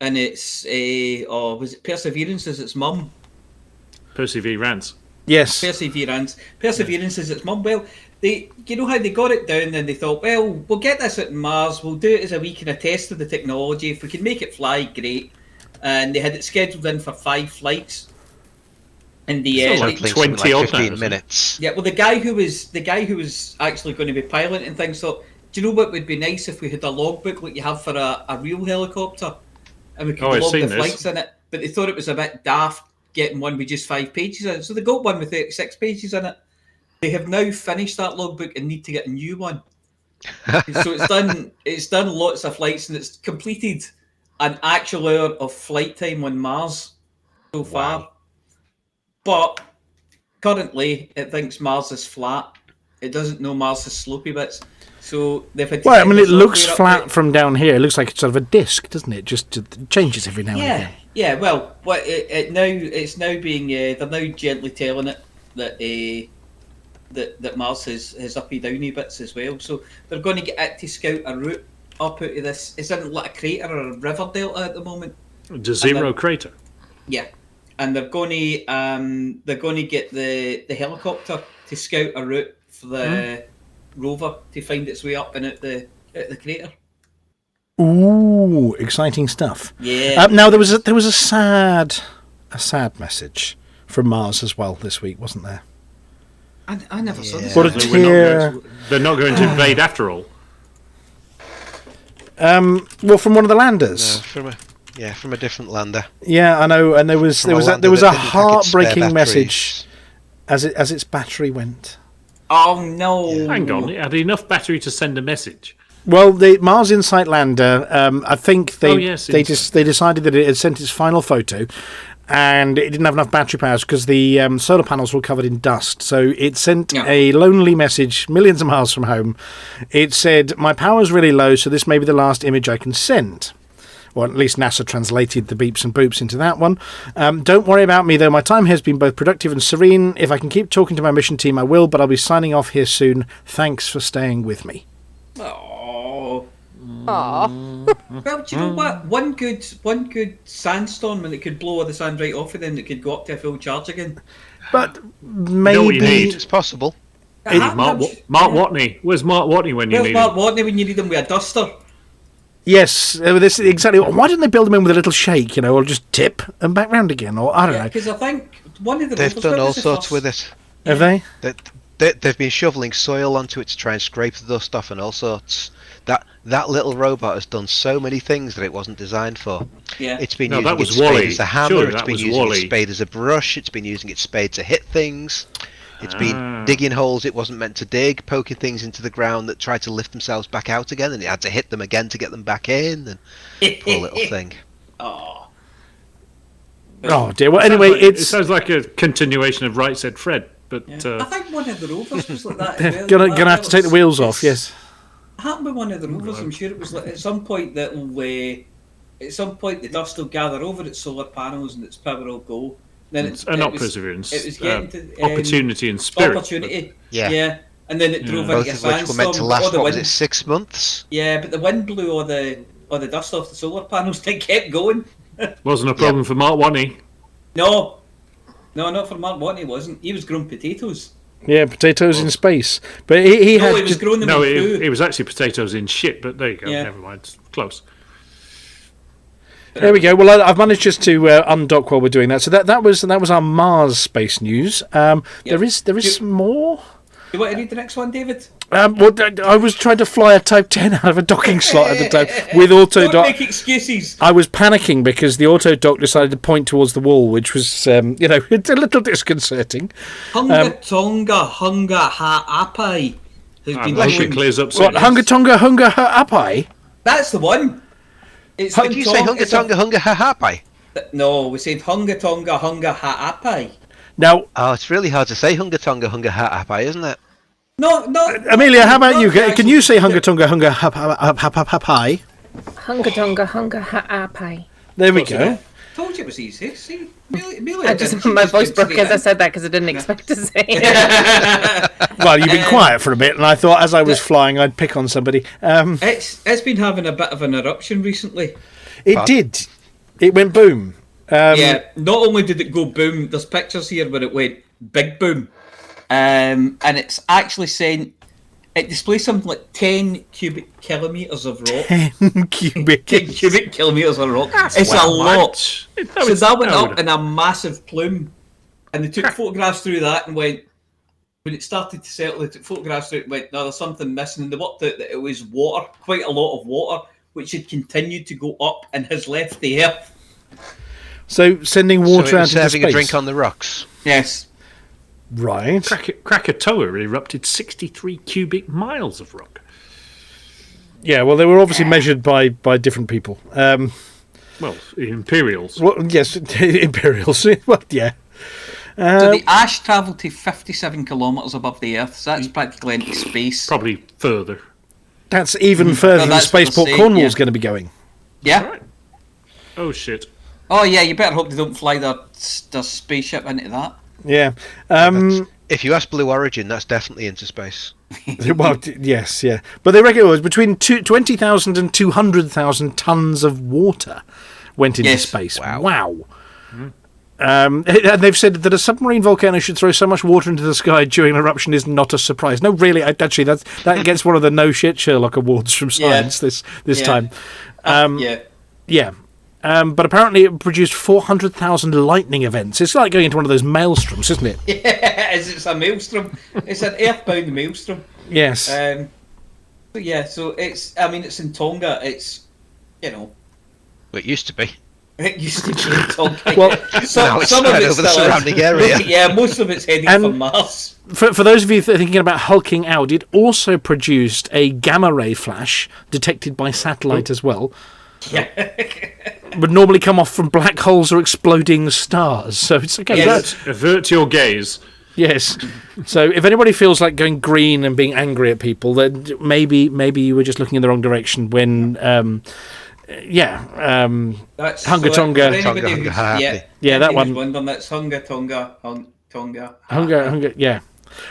And it's was it Perseverance as its mum? Perseverance. Yes. Perseverance is its mum. Well, you know how they got it down and they thought, well, we'll get this at Mars, we'll do it as a wee kind of test of the technology. If we can make it fly, great. And they had it scheduled in for 5 flights. In the end, like 20 odd 15 minutes. Yeah, well, the guy who was actually going to be piloting things thought, do you know what would be nice if we had a logbook like you have for a real helicopter, and we could log the flights in it? But they thought it was a bit daft getting one with just 5 pages in it, so they got one with 36 pages in it. They have now finished that logbook and need to get a new one. So it's done lots of flights, and it's completed an actual hour of flight time on Mars so far. But currently, it thinks Mars is flat. It doesn't know Mars is slopey bits. So they've had to it looks flat from down here. It looks like it's sort of a disc, doesn't it? Just changes every now and again. Yeah. Well, it's now being they're now gently telling it that Mars has uppy downy bits as well. So they're going to get it to scout a route up out of this. It's in like a crater or a river delta at the moment. Jezero crater. Yeah. And they're going to get the helicopter to scout a route for the rover to find its way up and out the crater. Ooh, exciting stuff. Yeah. Now there was a sad message from Mars as well this week, wasn't there? I never saw this. What a tear. They're not going to invade after all. Well, from one of the landers. No, from a different lander. Yeah, I know, and there was a heartbreaking message as its battery went. Oh no! Hang on, it had enough battery to send a message. Well, the Mars Insight lander, I think they decided that it had sent its final photo, and it didn't have enough battery power because the solar panels were covered in dust. So it sent a lonely message millions of miles from home. It said, "My power's really low, so this may be the last image I can send." Or at least NASA translated the beeps and boops into that one. Don't worry about me, though. My time has been both productive and serene. If I can keep talking to my mission team, I will, but I'll be signing off here soon. Thanks for staying with me. Oh. Aww. Well, do you know what? One good sandstorm, and it could blow all the sand right off of them. It could go up to a full charge again. But maybe it's possible. Mark Watney. Where's Mark Watney when you need Mark him? Watney when you need him with a duster? Yes, this exactly. Why didn't they build them in with a little shake, or just tip and back round again, or I don't know. Because I think one of the They've done all sorts with it. Have they? They've been shoveling soil onto it to try and scrape the dust off and all sorts. That little robot has done so many things that it wasn't designed for. Yeah. It's been No, that using its was Wall-E. spade as a hammer, Surely it's that been was using Wall-E. its spade as a brush, it's been using its spade to hit things. It's been digging holes it wasn't meant to dig, poking things into the ground that tried to lift themselves back out again, and it had to hit them again to get them back in. And poor little thing. Oh. Oh dear. Well, anyway, It sounds like a continuation of Right Said Fred, but I think one of the rovers was like that as well. gonna have to take the wheels off. Yes. It happened with one of the rovers. I'm sure it was like at some point the dust will gather over its solar panels and its power will go. Then perseverance. It was getting to opportunity and spirit. Opportunity. Yeah. Yeah. And then it drove Both into a of which were meant to sandstorm. last, All the what was wind- it, 6 months? Yeah, but the wind blew all the dust off the solar panels and it kept going. Wasn't a problem for Mark Watney. No, not for Mark Watney. Wasn't he? Was growing potatoes. Yeah, potatoes in space. But he No, had he was growing them No, in poo. it was actually potatoes in shit, but there you go. Yeah. Never mind. Close. There we go. Well, I've managed just to undock while we're doing that. So that was our Mars space news. There is more. You want to read the next one, David? Well, I was trying to fly a Type 10 out of a docking slot at the time with auto Don't dock. make excuses. I was panicking because the auto dock decided to point towards the wall, which was, it's a little disconcerting. Hunga Tonga Hunga Ha'apai has been I hope it doing. clears up soon. What, Hunga Tonga Hunga Ha'apai? That's the one. It's How do you say Hunga Tonga Hunga Hahapai? No, we said Hunga Tonga Hunga Ha'apai. Now, Oh, it's really hard to say Hunga Tonga Hunga Hahapai, isn't it? No. Amelia, how about you? not Can you say Hunga Tonga Hunga Ha'apai? Hunga Tonga Hunga Ha'apai. There we Close go. enough. Told you it was easy. See, Amelia I didn't. just She my just voice couldn't broke say as I it. said that because I didn't expect to say it. Well, you've been quiet for a bit, and I thought as I was flying, I'd pick on somebody. It's been having a bit of an eruption recently. It did. It went boom. Yeah, not only did it go boom, there's pictures here where it went big boom. And it's actually saying it displays something like 10 cubic kilometres of rock. 10 cubic. 10 cubic kilometres of rock. It's a lot. So that went up in a massive plume. And they took photographs through that and went, when it started to settle, they took photographs through it and went, no, there's something missing. And they worked out that it was water, quite a lot of water, which had continued to go up and has left the earth. So sending water so it out was into serving space. a drink on the rocks. Yes. Right. Krakatoa erupted 63 cubic miles of rock. Yeah, well, they were obviously measured by different people. Well, Imperials. Well, yes, Imperials. Well, yeah. So the ash travelled to 57 kilometres above the Earth, so that's practically into space. Probably further. That's even further than that's what Spaceport they're saying, Cornwall's yeah. going to be going. Yeah. Right. Oh, shit. Oh, yeah, you better hope they don't fly their spaceship into that. Yeah. If you ask Blue Origin, that's definitely into space. Well, yes, yeah. But they reckon it was between 20,000 and 200,000 tons of water went into space. Wow. And they've said that a submarine volcano should throw so much water into the sky during an eruption is not a surprise. No, really, actually, that gets one of the no shit Sherlock awards from science this time. Yeah. But apparently it produced 400,000 lightning events. It's like going into one of those maelstroms, isn't it? Yeah, it's a maelstrom. It's an earthbound maelstrom. Yes. So yeah, so it's in Tonga. It's, Well, it used to be. it used to be in Tonga. Well, now it's spread over the still is. surrounding area. Yeah, most of it's heading for Mars. For those of you that are thinking about hulking out, it also produced a gamma ray flash detected by satellite as well. Yeah. Would normally come off from black holes or exploding stars. So it's okay. Yes. Avert your gaze. Yes. So if anybody feels like going green and being angry at people, then maybe you were just looking in the wrong direction when That's Hunga so Tonga. for anybody Tonga, who's- Hunga, Yeah, that anybody one. who's wondering, that's Hunga Tonga Tonga. Hunger, yeah.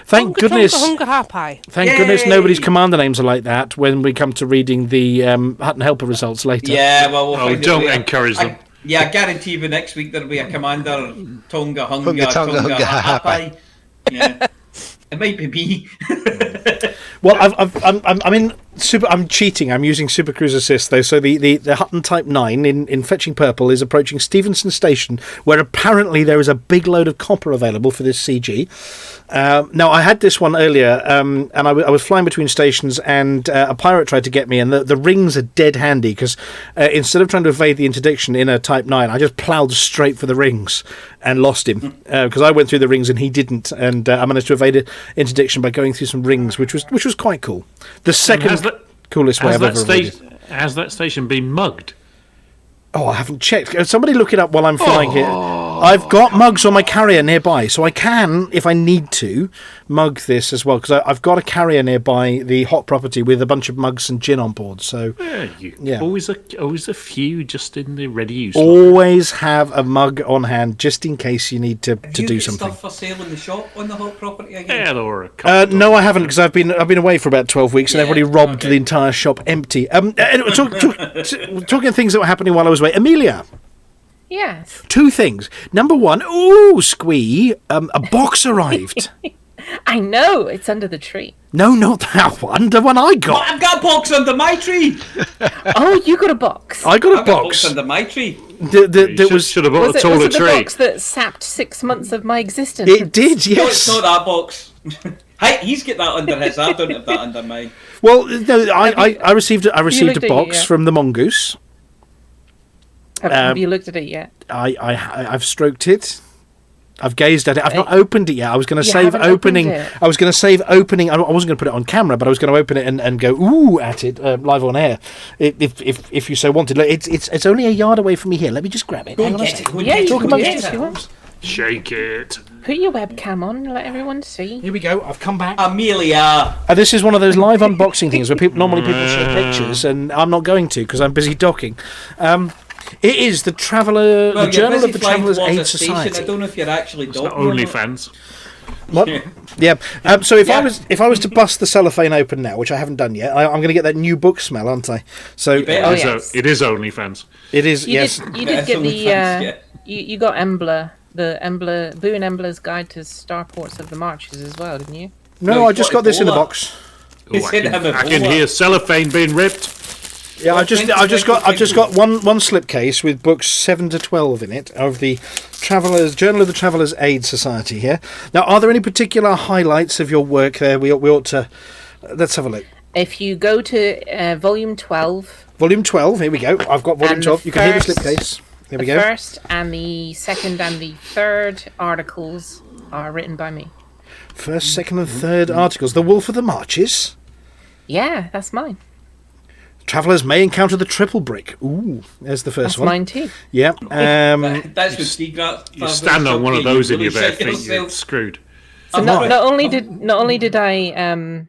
Thank goodness. Thank Yay! goodness nobody's commander names are like that when we come to reading the Hutton Helper results later. Yeah, well, we'll Oh, find don't out. encourage them. I guarantee you next week there'll be a commander Tonga Hunga Hunga Tonga Tonga Hunga Hapai. Yeah. It might be me. Well, I'm in super. I'm cheating. I'm using Super Cruise Assist though. So the Hutton Type 9 in Fetching Purple is approaching Stevenson Station, where apparently there is a big load of copper available for this CG. Now I had this one earlier, and I was flying between stations, and a pirate tried to get me, and the rings are dead handy because instead of trying to evade the interdiction in a Type 9, I just ploughed straight for the rings and lost him because I went through the rings and he didn't, and I managed to evade interdiction by going through some rings, which was quite cool. The second coolest way I've ever evaded. Has that station been mugged? Oh, I haven't checked. Somebody look it up while I'm flying here. I've got mugs on my carrier nearby, so I can, if I need to, mug this as well, because I've got a carrier nearby the hot property with a bunch of mugs and gin on board. So yeah. Always a few just in the ready use. Always have a mug on hand just in case you need to do something. Stuff for sale in the shop on the hot property again? Yeah, or a no, I haven't, because I've been away for about 12 weeks and everybody robbed the entire shop empty. Anyway, talking of things that were happening while I was away, Aemilia. Yes. Two things. Number one, ooh, Squee, a box arrived. I know, it's under the tree. No, not that one. The one I got. I've got a box under my tree. Oh, you got a box. I got a I've got box. a box under my tree. Should have bought a taller was it tree. the box that sapped 6 months of my existence? It did, yes. No, it's not that box. Hey, he's got that under his. I don't have that under mine. Well, no, I received a box from the Mongoose. Have you looked at it yet? I've stroked it. I've gazed at it. I've not opened it yet. I was going to save opening. I was going to save opening. I wasn't going to put it on camera, but I was going to open it and go ooh at it live on air, if you so wanted. Look, it's only a yard away from me here. Let me just grab it. Hang on a second. Talk about it if you want. Shake it. Put your webcam on and let everyone see. Here we go. I've come back. Aemilia. This is one of those live unboxing things where normally people show pictures, and I'm not going to because I'm busy docking. It is the the Journal of the Traveller's Aid Society. I don't know if you're actually docking. OnlyFans. What? Yeah. So if I was to bust the cellophane open now, which I haven't done yet, I'm going to get that new book smell, aren't I? So it is OnlyFans. It is. Yes. You did get the. You got Embla, Boo and Embla's Guide to Starports of the Marches as well, didn't you? No, I just got this in the box. I can hear cellophane being ripped. Yeah, I've just got one slipcase with books 7 to 12 in it of the Journal of the Traveller's Aid Society here. Now, are there any particular highlights of your work there? We ought to. Let's have a look. If you go to volume 12. Volume 12. Here we go. I've got volume 12. You can hear the slipcase. There we go. The first and the second and the third articles are written by me. First, second, and third articles. The Wolf of the Marches. Yeah, that's mine. Travellers may encounter the triple brick. Ooh, there's the first one. That's mine too. Yeah. That's with you stand on one of those in your bare feet, you're screwed. So not only did I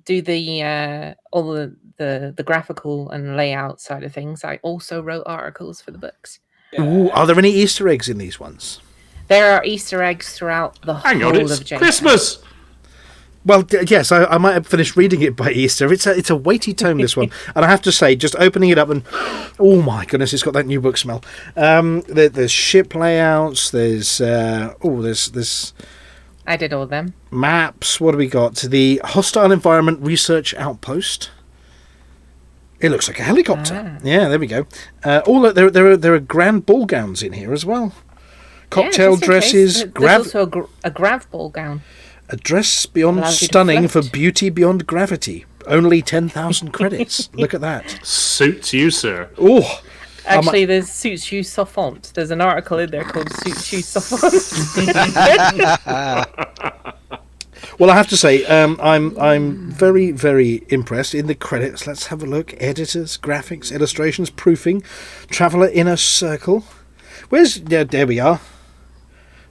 do the all the graphical and layout side of things, I also wrote articles for the books. Ooh, are there any Easter eggs in these ones? There are Easter eggs throughout the whole of Japan. Christmas. Well, yes, I might have finished reading it by Easter. It's a weighty tome, this one, and I have to say, just opening it up and oh my goodness, it's got that new book smell. There's ship layouts. There's I did all of them. Maps. What do we got? The Hostile Environment Research Outpost. It looks like a helicopter. Yeah, there we go. There are grand ball gowns in here as well. Cocktail dresses. There's also a grav ball gown. A dress beyond stunning for beauty beyond gravity. Only 10,000 credits. Look at that. Suits you, sir. Oh. Actually, there's Suits You Soffont. There's an article in there called Suits You Soffont. Well, I have to say, I'm very, very impressed. In the credits, let's have a look. Editors, graphics, illustrations, proofing, Traveller Inner Circle. There we are.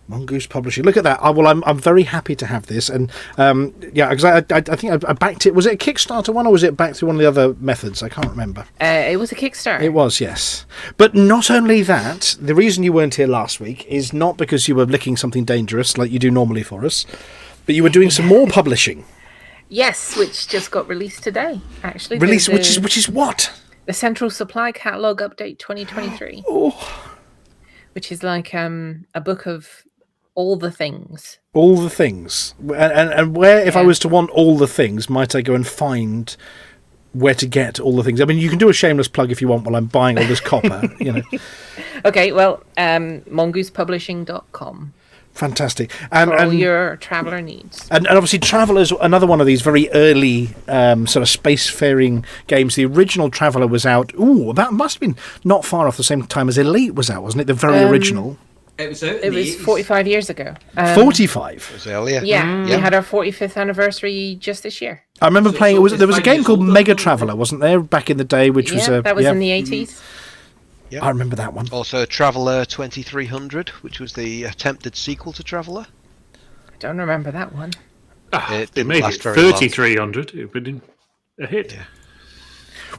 Mongoose Publishing. Look at that. I'm very happy to have this, and because I think I backed it. Was it a Kickstarter one, or was it backed through one of the other methods? I can't remember. It was a Kickstarter. It was, yes. But not only that, the reason you weren't here last week is not because you were licking something dangerous like you do normally for us, but you were doing some more publishing. Yes, which just got released today. Actually, which is what? The Central Supply Catalogue Update 2023. Oh. Which is like a book of all the things. All the things. And where, if I was to want all the things, might I go and find where to get all the things? I mean, you can do a shameless plug if you want while I'm buying all this copper, you know. Okay, well, mongoosepublishing.com. Fantastic. For all your traveller needs. And obviously Traveller's another one of these very early sort of spacefaring games. The original Traveller was out, that must have been not far off the same time as Elite was out, wasn't it? The very original. It was out in It the was 80s. 45 years ago. 45? It was earlier. Yeah, we had our 45th anniversary just this year. I remember playing, so there was a it's game 5 called years Mega older, Traveller, wasn't there, back in the day, which was a... that was in the 80s. Yep. I remember that one. Also Traveller 2300, which was the attempted sequel to Traveller. I don't remember that one. It They didn't made last it very long. 3,300. It would been a hit. Yeah.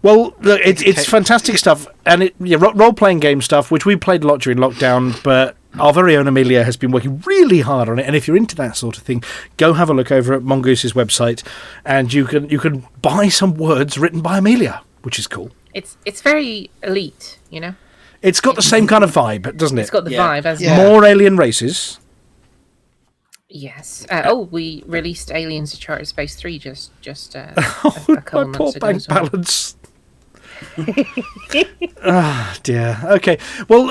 Well, look, it's fantastic stuff, and role-playing game stuff, which we played a lot during lockdown, but our very own Aemilia has been working really hard on it, and if you're into that sort of thing, go have a look over at Mongoose's website, and you can buy some words written by Aemilia, which is cool. It's very elite, you know? It's got the same kind of vibe, doesn't it? It's got the Yeah. vibe, as Yeah. More alien races. Yes. We released Aliens to Charter Space 3 just a My couple poor months ago. bank as well. balance. Dear. Okay. Well,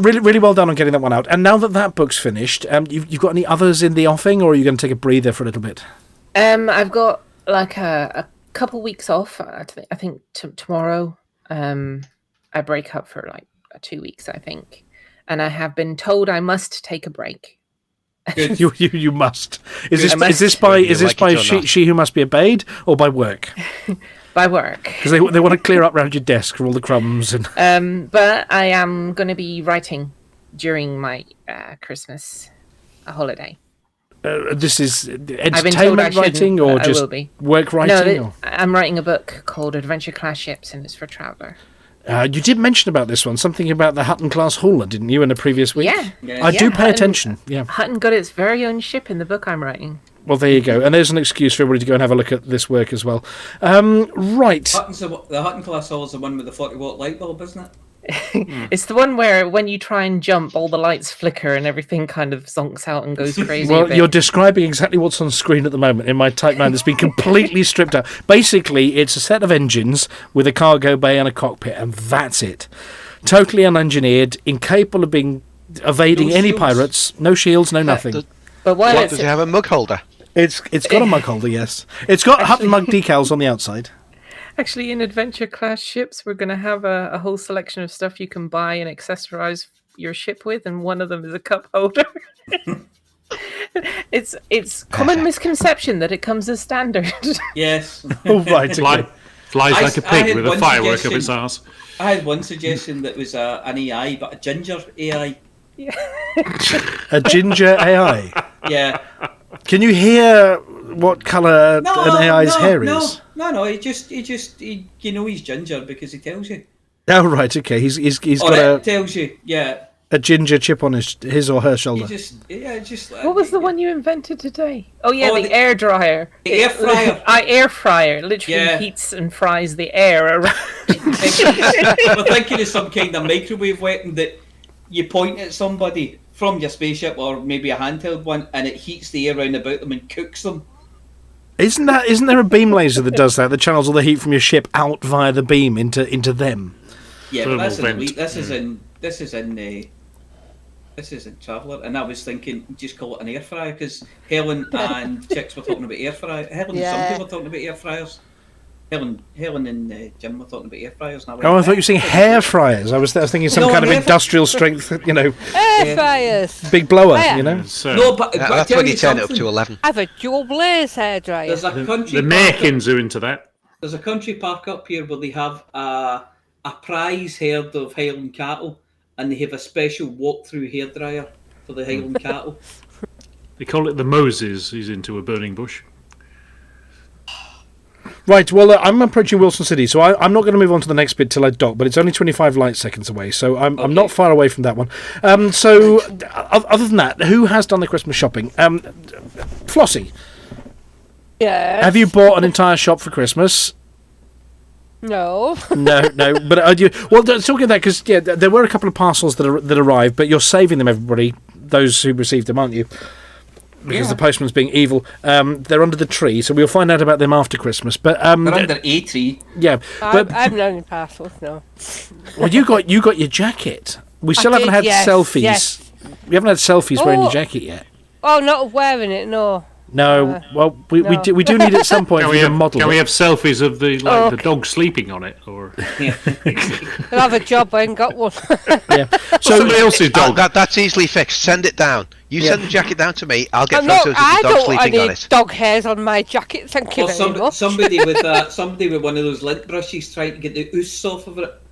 really, really well done on getting that one out. And now that book's finished, you've got any others in the offing, or are you going to take a breather for a little bit? I've got like a couple weeks off. I think tomorrow. I break up for like 2 weeks, I think, and I have been told I must take a break. Good. You must. Is I must. this by Whether you like it or she, not. she who must be obeyed, or by work? By work. Because they want to clear up round your desk for all the crumbs and. But I am going to be writing during my Christmas holiday. This is I've been told I entertainment shouldn't, writing, but or I just will be. work writing? No, I'm writing a book called Adventure Class Ships, and it's for Traveller. You did mention about this one, something about the Hutton class hauler, didn't you, in a previous week? Yeah. Yeah. I do Yeah, pay Hutton- attention. Yeah. Hutton got its very own ship in the book I'm writing. Well, there you go. And there's an excuse for everybody to go and have a look at this work as well. Right. The Hutton class hull is the one with the 40-watt light bulb, isn't it? It's the one where when you try and jump, all the lights flicker and everything kind of zonks out and goes crazy. a Well, bit. you're describing exactly what's on screen at the moment in my Type 9 that's been completely stripped out. Basically, it's a set of engines with a cargo bay and a cockpit, and that's it. Totally unengineered, incapable of evading No any shields. pirates. No shields, no nothing. But while What, it's does it have a mug holder? It's got a mug holder, yes. It's got Hutton mug decals on the outside. actually in Adventure Class Ships, we're going to have a whole selection of stuff you can buy and accessorize your ship with, and one of them is a cup holder. It's common misconception that it comes as standard. Yes. Oh, right. Okay. Flies I- like a I pig had with a one firework up suggestion. its arse. I had one suggestion that was an AI, but a ginger AI. A ginger AI. Yeah. Can you hear what colour an AI's hair is? No. You know he's ginger because he tells you. Oh, right. Okay. He's Or got it tells you. Yeah. a ginger chip on his or her shoulder. Just. What was the one you invented today? Oh yeah, Oh, the the- air dryer. the air fryer. Air fryer literally Yeah. heats and fries the air around. We're thinking of some kind of microwave weapon that you point at somebody from your spaceship or maybe a handheld one, and it heats the air round about them and cooks them. Isn't there a beam laser that does that? That channels all the heat from your ship out via the beam into them. Yeah, but that's in Thermal Elite. vent. This is in Traveller, and I was thinking just call it an air fryer because Helen and Chicks were talking about air fryer. Helen and Yeah. somebody were talking about air fryers. Helen and Jim were talking about air fryers. And I went, Oh, I thought you were saying hair fryers. I was thinking some No, kind of hair industrial strength, Air fryers. big blower, Fire. So No, but I That's tell when you you turn it up something. to 11. I have a dual blaze hairdryer. There's a country the park up- Americans are into that. There's a country park up here where they have a prize herd of Highland cattle, and they have a special walk-through hairdryer for the Highland cattle. They call it the Moses. He's into a burning bush. Right, well, I'm approaching Wilson City, so I'm not going to move on to the next bit till I dock, but it's only 25 light seconds away, so I'm not far away from that one. So, other than that, who has done the Christmas shopping? Flossy, Yeah. have you bought an entire shop for Christmas? No. No, but well, talking of that, because there were a couple of parcels that arrived, but you're saving them, everybody. those who received them, aren't you? Because the postman's being evil. They're under the tree, so we'll find out about them after Christmas. But they're under a tree. Yeah, but I haven't had any parcels, no. Well, you got your jacket. We still haven't had selfies. Yes. We haven't had selfies wearing your jacket yet. Oh, not wearing it, no. No, well, we do need at some point to model. Can we have selfies of the dog sleeping on it, or I'll have a job. I ain't got one. Yeah. So somebody else's dog? That's easily fixed. Send it down. You send the jacket down to me. I'll get No, photos of the dog sleeping on it. dog hairs on my jacket. Thank you very much. Somebody with one of those lint brushes trying to get the ooze off of it.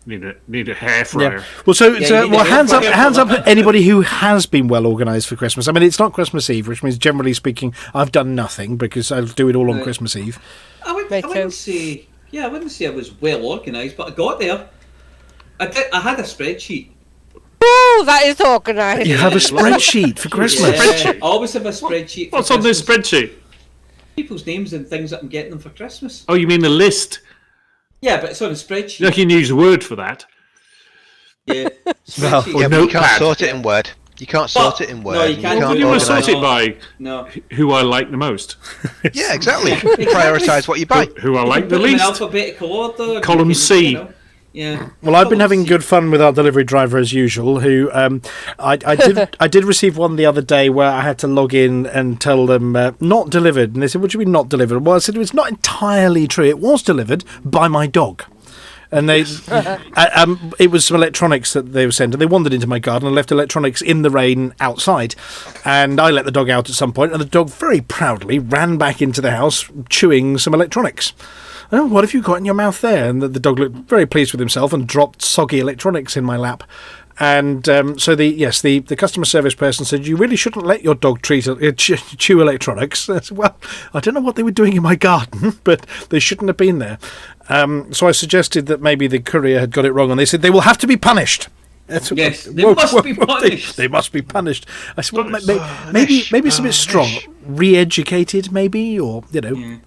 Need a hair fryer. Yeah. Well, hands up anybody who has been well organised for Christmas. I mean, it's not Christmas Eve, which means generally speaking, I've done nothing because I'll do it all on Christmas Eve. I wouldn't say I was well organised, but I got there. I had a spreadsheet. Oh, that is organised. You have a spreadsheet for Christmas. Yeah, I always have a spreadsheet. What's on this spreadsheet? People's names and things that I'm getting them for Christmas. Oh, you mean the list? Yeah, but it's on a spreadsheet. You can use Word for that. Yeah. But you can't sort it in Word. You can't sort it in Word. No, you can't. You must sort it by who I like the most. Yeah, exactly. Prioritise what you buy. Who I like the Put them in least. alphabetical order. Column C. Yeah. Well, I've been having good fun with our delivery driver as usual. Who I did receive one the other day where I had to log in and tell them not delivered, and they said, "What do you mean not delivered?" Well, I said it's not entirely true. It was delivered by my dog. And they, it was some electronics that they were sent, and they wandered into my garden and left electronics in the rain outside. And I let the dog out at some point, and the dog very proudly ran back into the house chewing some electronics. Oh, what have you got in your mouth there? And the dog looked very pleased with himself and dropped soggy electronics in my lap. And so the customer service person said, you really shouldn't let your dog chew electronics. I said, well, I don't know what they were doing in my garden, but they shouldn't have been there. So I suggested that maybe the courier had got it wrong, and they said they will have to be punished. Yes, they must be punished. They must be punished. I said, well, maybe it's a bit strong. Re-educated, maybe, or, you know. Yeah.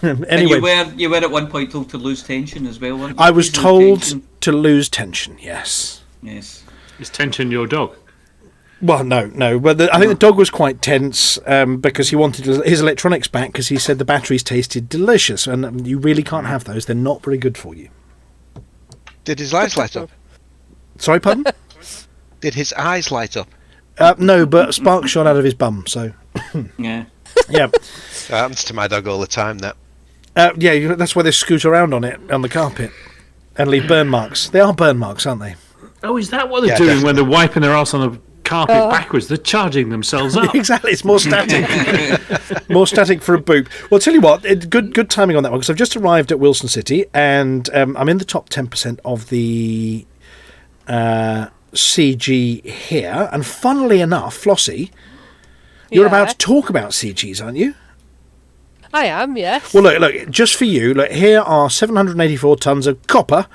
Anyway, and you were at one point told to lose tension as well, weren't you? I was told to lose tension, yes. Yes. Is tension your dog? Well, no. But I think the dog was quite tense because he wanted his electronics back because he said the batteries tasted delicious, and you really can't have those. They're not very good for you. Did his eyes light up? Sorry, pardon? Did his eyes light up? No, but sparks shot out of his bum, so... Yeah. Yeah. That happens to my dog all the time, that. Yeah, that's why they scoot around on the carpet, and leave burn marks. They are burn marks, aren't they? Oh, is that what they're doing when they're wiping their ass on the carpet backwards? They're charging themselves up. Exactly, it's more static. More static for a boop. Well, I'll tell you what, good timing on that one, because I've just arrived at Wilson City, and I'm in the top 10% of the CG here, and funnily enough, Flossy, you're about to talk about CGs, aren't you? I am, yes. Well, look, just for you, look, here are 784 tonnes of copper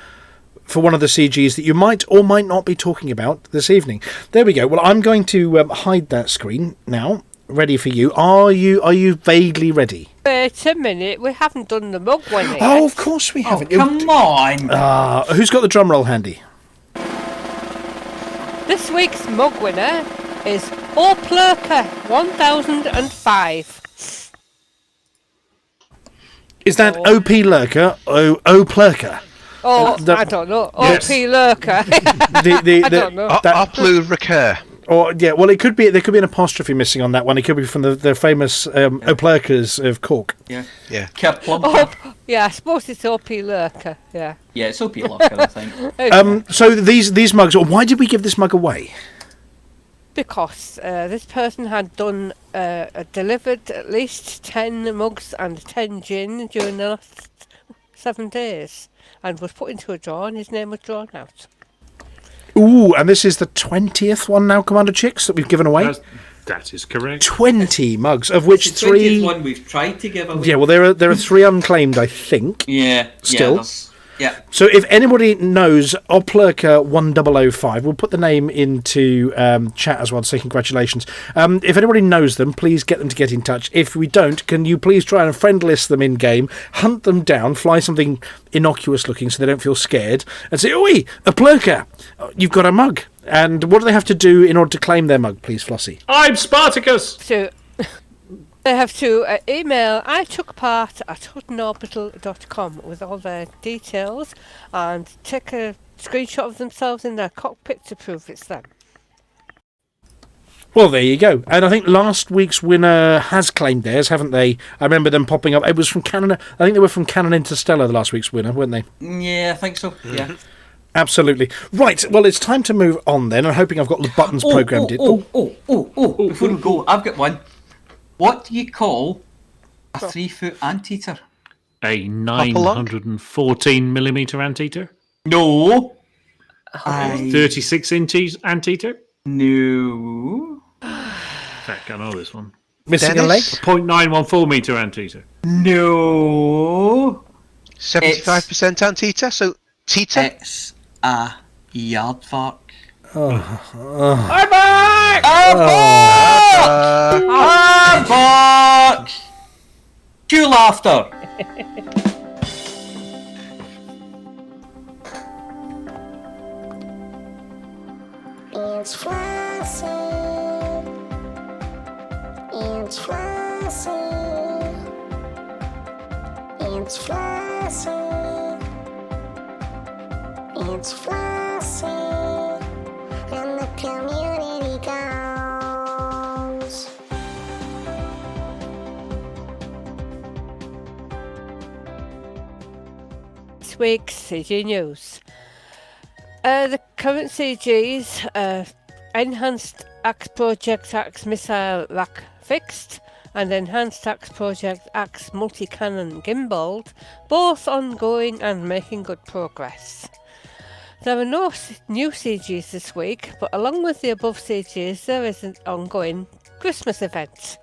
for one of the CGs that you might or might not be talking about this evening. There we go. Well, I'm going to hide that screen now, ready for you. Are you vaguely ready? Wait a minute, we haven't done the mug one yet. Oh, of course we haven't. Come on! Who's got the drum roll handy? This week's mug winner is Oplurker 1005. Is that OP Lurker or Oplurker? Oh, I don't know. OP Lurker. I don't know. Oplu recur. Or yeah, well, it could be. There could be an apostrophe missing on that one. It could be from the famous Oplurkers of Cork. Yeah. Yeah, I suppose it's OP Lurker. Yeah. Yeah, it's OP Lurker, I think. So these mugs. Why did we give this mug away? Because this person had done delivered at least 10 mugs and 10 gin during the last 7 days, and was put into a drawer, and his name was drawn out. Ooh, and this is the 20th one now, Commander Chicks, that we've given away. That is correct. 20 mugs, of which it's the 3. 20th one we've tried to give away. Yeah, well, there are 3 unclaimed, I think. Yeah. Still. Yeah. So if anybody knows Oplurker 1005, we'll put the name into chat as well to say congratulations. If anybody knows them, please get them to get in touch. If we don't, can you please try and friend list them in game, hunt them down, fly something innocuous looking so they don't feel scared, and say, "Oi, Oplurker, you've got a mug. And what do they have to do in order to claim their mug, please, Flossy? I'm Spartacus! So they have to email itookpart@huttonorbital.com with all their details and take a screenshot of themselves in their cockpit to prove it's them. Well, there you go. And I think last week's winner has claimed theirs, haven't they? I remember them popping up. It was from Canon. I think they were from Canon Interstellar, the last week's winner, weren't they? Yeah, I think so. Yeah. Absolutely. Right, well, it's time to move on then. I'm hoping I've got the buttons programmed in. Before we go, I've got one. What do you call a 3-foot anteater? A 914mm anteater? No. 36 inches anteater? No. In fact, I know this one. Missing a leg? A 0.914 metre anteater. No. 75% anteater, so teeter? It's a yardvark. I'm back! I'm back! Cue laughter. It's Flossy. It's Flossy. It's Flossy. It's Flossy. And the community goes. This week's CG News. The current CGs, Enhanced Axe Project Axe Missile Rack Fixed and Enhanced Axe Project Axe Multi-Cannon Gimbaled, both ongoing and making good progress. There are no new CGs this week, but along with the above CGs there is an ongoing Christmas event.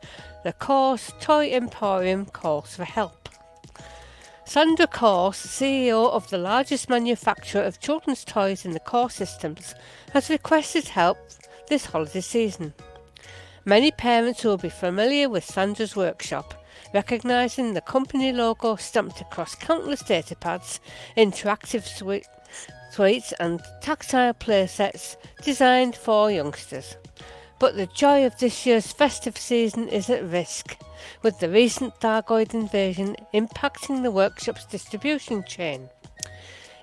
The Course Toy Emporium calls for help. Sandra Course, CEO of the largest manufacturer of children's toys in the core systems, has requested help this holiday season. Many parents will be familiar with Sandra's workshop, recognising the company logo stamped across countless datapads, interactive suites and tactile playsets designed for youngsters. But the joy of this year's festive season is at risk, with the recent Thargoid invasion impacting the workshop's distribution chain.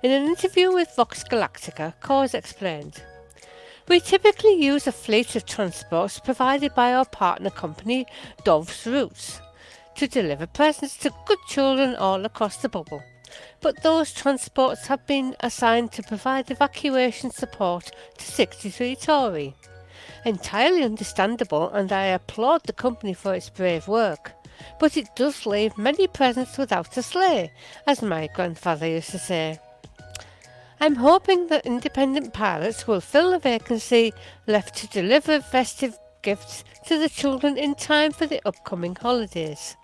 In an interview with Vox Galactica, Coors explained, "We typically use a fleet of transports provided by our partner company, Dove's Roots, to deliver presents to good children all across the bubble. But those transports have been assigned to provide evacuation support to 63 Tory. Entirely understandable, and I applaud the company for its brave work. But it does leave many presents without a sleigh, as my grandfather used to say. I'm hoping that independent pilots will fill the vacancy left to deliver festive gifts to the children in time for the upcoming holidays.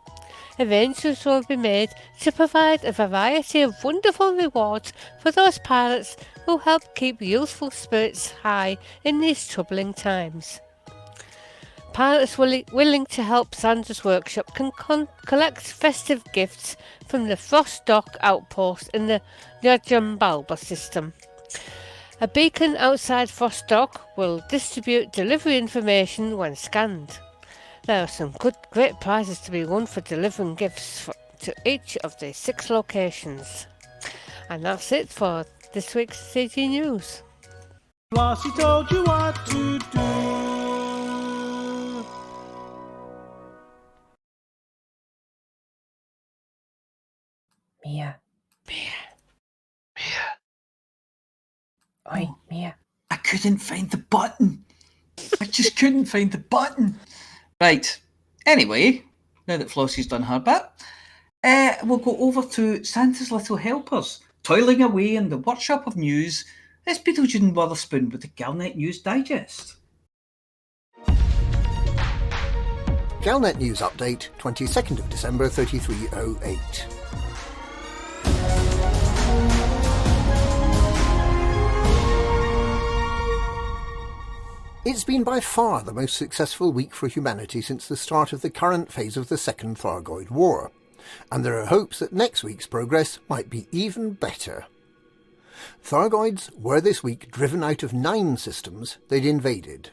Arrangements will be made to provide a variety of wonderful rewards for those pilots who help keep youthful spirits high in these troubling times. Pilots willing to help Sandra's workshop can collect festive gifts from the Frost Dock outpost in the Nyajambalba system. A beacon outside Frost Dock will distribute delivery information when scanned. There are some great prizes to be won for delivering gifts to each of the 6 locations. And that's it for this week's CG News. Flossy told you what to do. Mia. Oi, Mia. I couldn't find the button. I just couldn't find the button. Right. Anyway, now that Flossy's done her bit, we'll go over to Santa's Little Helpers. Toiling away in the workshop of news is Beetlejuice Witherspoon with the Galnet News Digest. Galnet News Update, 22nd of December 3308. It's been by far the most successful week for humanity since the start of the current phase of the Second Thargoid War, and there are hopes that next week's progress might be even better. Thargoids were this week driven out of 9 systems they'd invaded.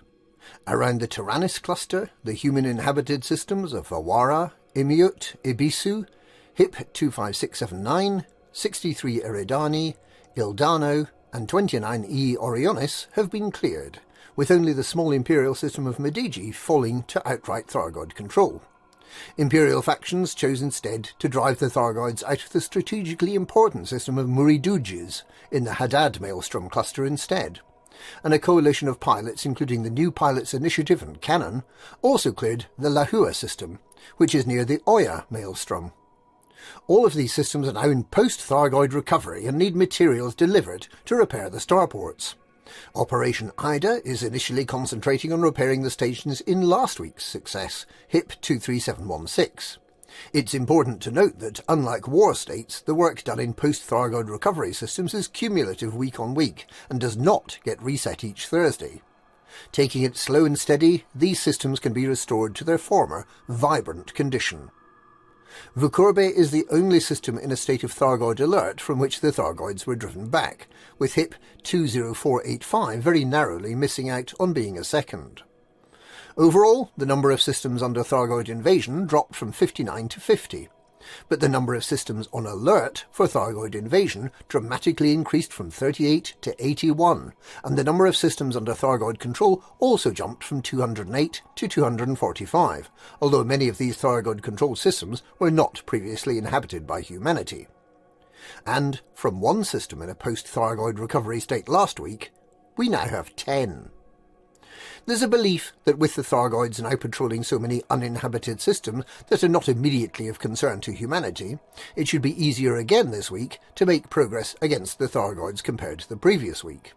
Around the Taranis cluster, the human-inhabited systems of Awara, Imiut, Ibisu, HIP 25679, 63 Eridani, Ildano, and 29E Orionis have been cleared, with only the small Imperial system of Medigi falling to outright Thargoid control. Imperial factions chose instead to drive the Thargoids out of the strategically important system of Muridujis in the Haddad Maelstrom cluster instead, and a coalition of pilots, including the New Pilots Initiative and Cannon, also cleared the Lahua system, which is near the Oya Maelstrom. All of these systems are now in post-Thargoid recovery and need materials delivered to repair the starports. Operation Ida is initially concentrating on repairing the stations in last week's success, HIP 23716. It's important to note that, unlike war states, the work done in post-Thargoid recovery systems is cumulative week on week and does not get reset each Thursday. Taking it slow and steady, these systems can be restored to their former, vibrant condition. Vukurbe is the only system in a state of Thargoid alert from which the Thargoids were driven back, with HIP 20485 very narrowly missing out on being a second. Overall, the number of systems under Thargoid invasion dropped from 59 to 50, but the number of systems on alert for Thargoid invasion dramatically increased from 38 to 81, and the number of systems under Thargoid control also jumped from 208 to 245, although many of these Thargoid controlled systems were not previously inhabited by humanity. And from one system in a post-Thargoid recovery state last week, we now have 10. There's a belief that with the Thargoids now patrolling so many uninhabited systems that are not immediately of concern to humanity, it should be easier again this week to make progress against the Thargoids compared to the previous week.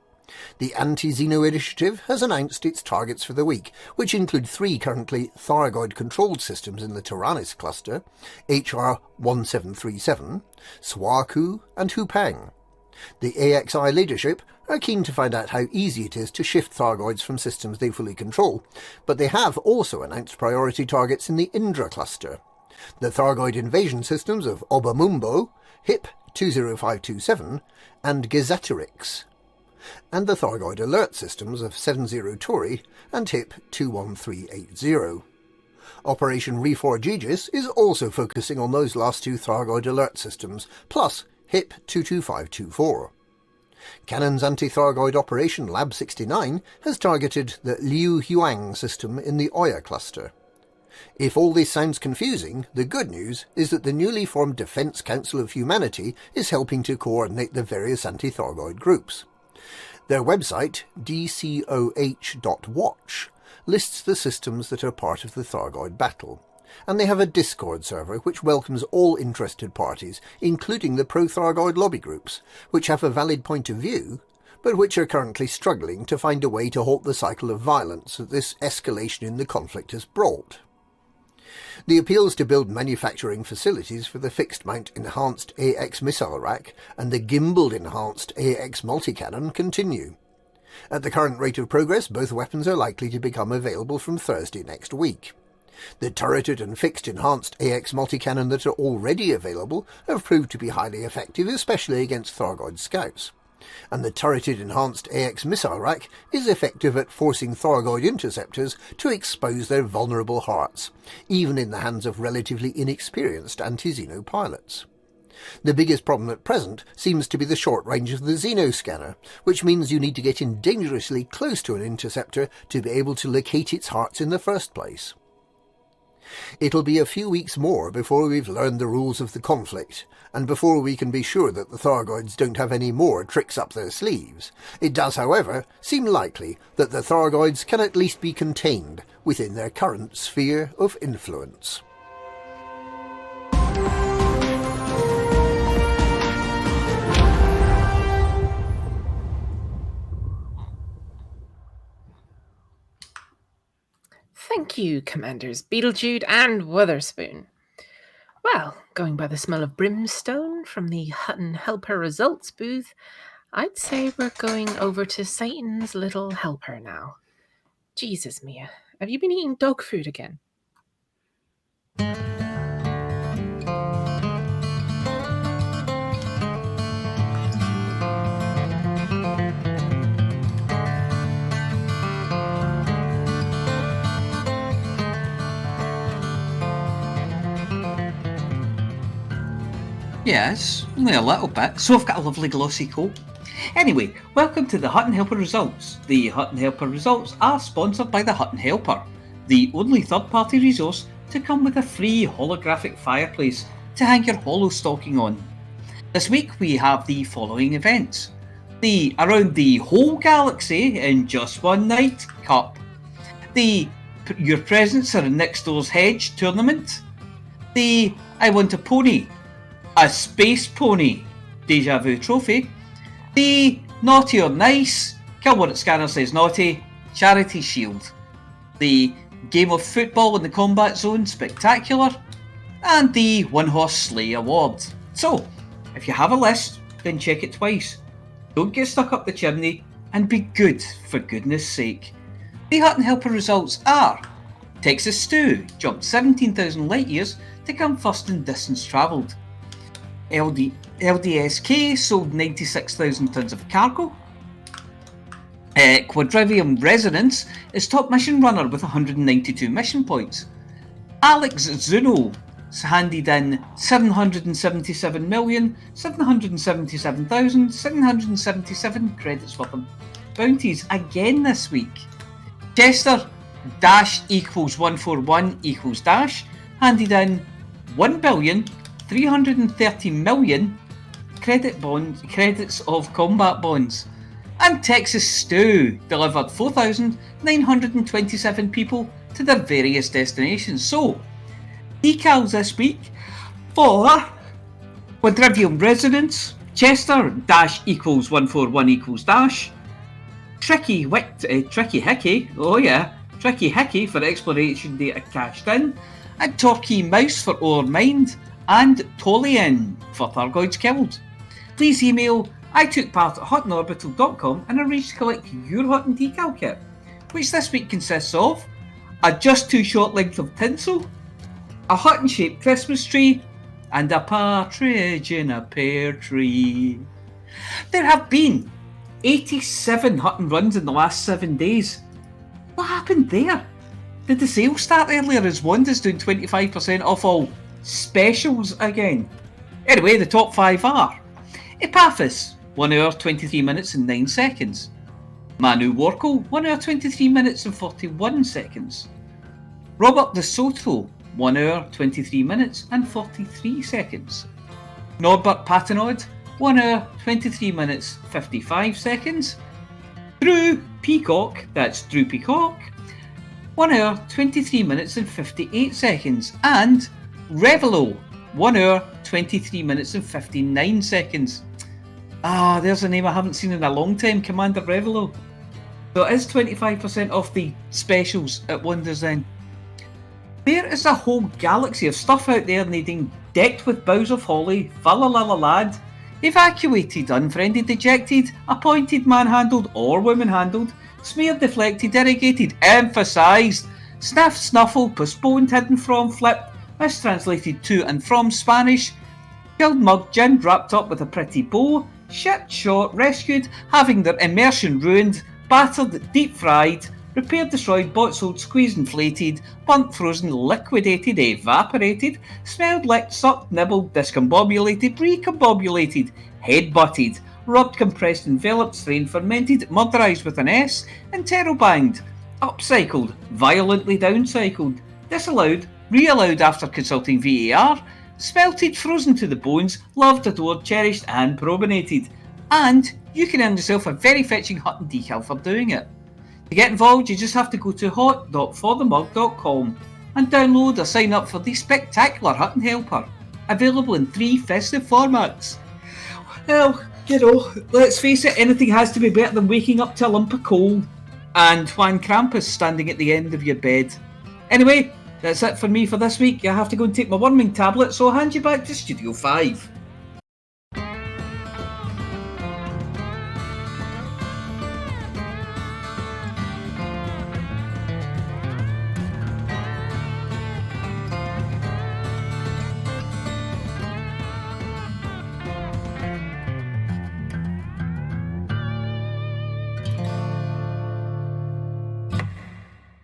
The Anti-Xeno Initiative has announced its targets for the week, which include 3 currently Thargoid-controlled systems in the Taranis cluster, HR 1737, Swaku and Hupang. The AXI leadership are keen to find out how easy it is to shift Thargoids from systems they fully control, but they have also announced priority targets in the Indra cluster. The Thargoid invasion systems of Obamumbo, HIP 20527, and Gezaterix, and the Thargoid alert systems of 70 Tori and HIP 21380. Operation Reforge Aegis is also focusing on those last 2 Thargoid alert systems, plus HIP 22524. Cannon's anti-Thargoid Operation Lab 69 has targeted the Liu Huang system in the Oya cluster. If all this sounds confusing, the good news is that the newly formed Defence Council of Humanity is helping to coordinate the various anti-Thargoid groups. Their website, dcoh.watch, lists the systems that are part of the Thargoid battle, and they have a Discord server which welcomes all interested parties, including the pro-Thargoid lobby groups, which have a valid point of view, but which are currently struggling to find a way to halt the cycle of violence that this escalation in the conflict has brought. The appeals to build manufacturing facilities for the fixed-mount enhanced AX missile rack and the gimbaled enhanced AX multicannon continue. At the current rate of progress, both weapons are likely to become available from Thursday next week. The turreted and fixed enhanced AX multicannon that are already available have proved to be highly effective, especially against Thargoid scouts. And the turreted enhanced AX missile rack is effective at forcing Thargoid interceptors to expose their vulnerable hearts, even in the hands of relatively inexperienced anti-Xeno pilots. The biggest problem at present seems to be the short range of the Xeno scanner, which means you need to get in dangerously close to an interceptor to be able to locate its hearts in the first place. It'll be a few weeks more before we've learned the rules of the conflict, and before we can be sure that the Thargoids don't have any more tricks up their sleeves. It does, however, seem likely that the Thargoids can at least be contained within their current sphere of influence. Thank you, Commanders Beetlejude and Witherspoon. Well, going by the smell of brimstone from the Hutton Helper results booth, I'd say we're going over to Satan's little helper now. Jesus, Mia, have you been eating dog food again? Yes, only a little bit. So I've got a lovely glossy coat. Anyway, welcome to the Hutton Helper results. The Hutton Helper results are sponsored by the Hutton Helper, the only third-party resource to come with a free holographic fireplace to hang your hollow stocking on. This week we have the following events. The Around the Whole Galaxy in Just One Night Cup. The Your Presents Are in Next Door's Hedge tournament. The I Want a Pony, a Space Pony Deja Vu trophy. The Naughty or Nice, Kill What Scanner Says Naughty, Charity Shield. The Game of Football in the Combat Zone Spectacular. And the One Horse Sleigh Award. So, if you have a list, then check it twice. Don't get stuck up the chimney, and be good, for goodness sake. The Hutton Helper results are: Texas Stew jumped 17,000 light years to come first in distance travelled. LDSK sold 96,000 tonnes of cargo. Quadrivium Resonance is top mission runner with 192 mission points. Alex Zuno handed in 777,777,777 credits worth of bounties again this week. Chester -141 handed in 1,330,000,000 credits of combat bonds. And Texas Stew delivered 4,927 people to their various destinations. So, decals this week for Quadrivium Resonance, Chester -141 Tricky Hickey, oh yeah, Tricky Hickey for exploration data cashed in, and Torquay Mouse for Our Mind, and Tolian for Thargoids Killed. Please email itookpart@huttonorbital.com and arrange to collect your Hutton decal kit, which this week consists of a just too short length of tinsel, a Hutton-shaped Christmas tree, and a partridge in a pear tree. There have been 87 Hutton runs in the last 7 days. What happened there? Did the sale start earlier as Wanda's doing 25% off all specials again? Anyway, the top 5 are: Epaphras, 1 hour 23 minutes and 9 seconds. Manu Warkle, 1 hour 23 minutes and 41 seconds. Robert De Soto, 1 hour 23 minutes and 43 seconds. Norbert Patenod, 1 hour 23 minutes 55 seconds. Drew Peacock, that's Drew Peacock, 1 hour 23 minutes and 58 seconds. And Revelo, 1 hour 23 minutes and 59 seconds. Ah, there's a name I haven't seen in a long time, Commander Revelo. So it is 25% off the specials at Wonders then. There is a whole galaxy of stuff out there needing decked with boughs of holly, fa-la-la-la-lad, evacuated, unfriended, dejected, appointed, manhandled or woman-handled, smeared, deflected, irrigated, emphasised, sniffed, snuffled, postponed, hidden from, flipped, mistranslated to and from Spanish, killed, mugged, ginned, wrapped up with a pretty bow, shit, shot, rescued, having their immersion ruined, battered, deep-fried, repaired, destroyed, bought, sold, squeezed, inflated, burnt, frozen, liquidated, evaporated, smelled, licked, sucked, nibbled, discombobulated, recombobulated, head-butted, rubbed, compressed, enveloped, strained, fermented, murderised with an S, interrobanged, upcycled, violently downcycled, disallowed, reallowed after consulting VAR, smelted, frozen to the bones, loved, adored, cherished and prominated. And you can earn yourself a very fetching Hutton decal for doing it. To get involved, you just have to go to hot.forthemug.com and download or sign up for the spectacular Hutton Helper, available in 3 festive formats. Well, you know, let's face it, anything has to be better than waking up to a lump of coal and Juan Krampus standing at the end of your bed. Anyway, that's it for me for this week. I have to go and take my worming tablet, so I'll hand you back to Studio 5.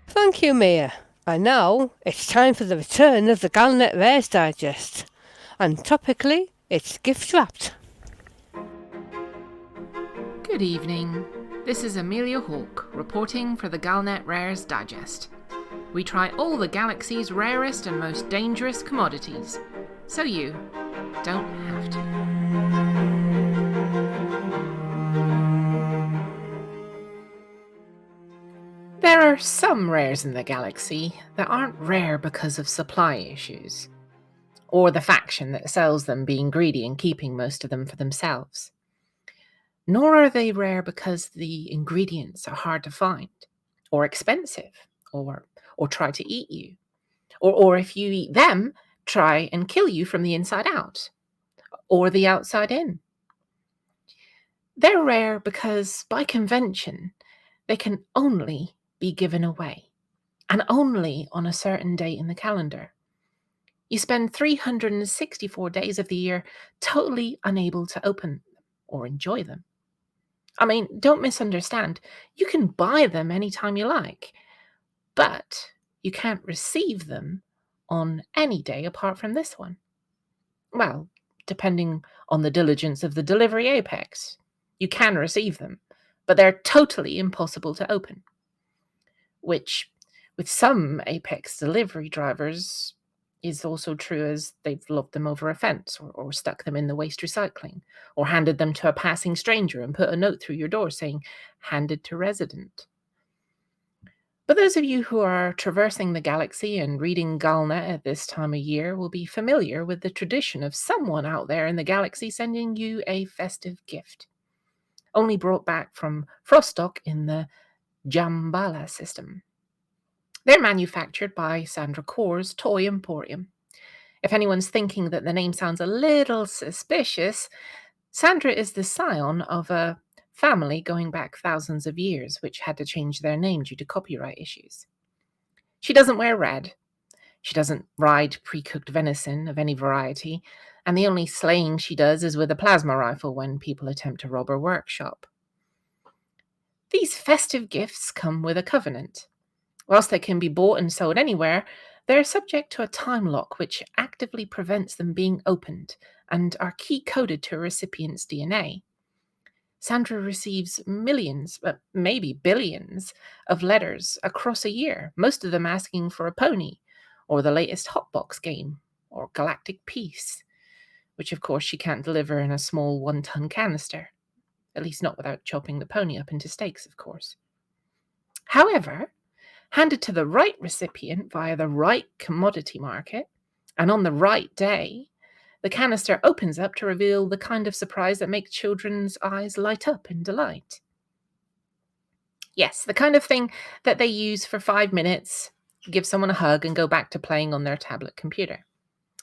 Thank you, Mia. And now it's time for the return of the Galnet Rares Digest. And topically, It's gift wrapped. Good evening. This is Aemilia Hawke reporting for the Galnet Rares Digest. We try all the galaxy's rarest and most dangerous commodities, so you don't have to. There are some rares in the galaxy that aren't rare because of supply issues, or the faction that sells them being greedy and keeping most of them for themselves. Nor are they rare because the ingredients are hard to find, or expensive, or try to eat you, or if you eat them, try and kill you from the inside out, or the outside in. They're rare because, by convention, they can only be given away, and only on a certain date in the calendar. You spend 364 days of the year totally unable to open them or enjoy them. I mean, don't misunderstand. You can buy them anytime you like, but you can't receive them on any day apart from this one. Well, depending on the diligence of the delivery apex. You can receive them, but they're totally impossible to open. Which, with some apex delivery drivers, is also true as they've lobbed them over a fence or stuck them in the waste recycling, or handed them to a passing stranger and put a note through your door saying, handed to resident. But those of you who are traversing the galaxy and reading Galnet at this time of year will be familiar with the tradition of someone out there in the galaxy sending you a festive gift, only brought back from Frostock in the Jambala system. They're manufactured by Sandra Core's Toy Emporium. If anyone's thinking that the name sounds a little suspicious, Sandra is the scion of a family going back thousands of years, which had to change their name due to copyright issues. She doesn't wear red. She doesn't ride pre-cooked venison of any variety, and the only slaying she does is with a plasma rifle when people attempt to rob her workshop. These festive gifts come with a covenant. Whilst they can be bought and sold anywhere, they are subject to a time lock which actively prevents them being opened and are key-coded to a recipient's DNA. Sandra receives millions, but maybe billions, of letters across a year, most of them asking for a pony, or the latest Hotbox game, or galactic peace, which of course she can't deliver in a small 1-ton canister. At least not without chopping the pony up into steaks, of course. However, handed to the right recipient via the right commodity market, and on the right day, the canister opens up to reveal the kind of surprise that makes children's eyes light up in delight. Yes, the kind of thing that they use for 5 minutes, give someone a hug, and go back to playing on their tablet computer.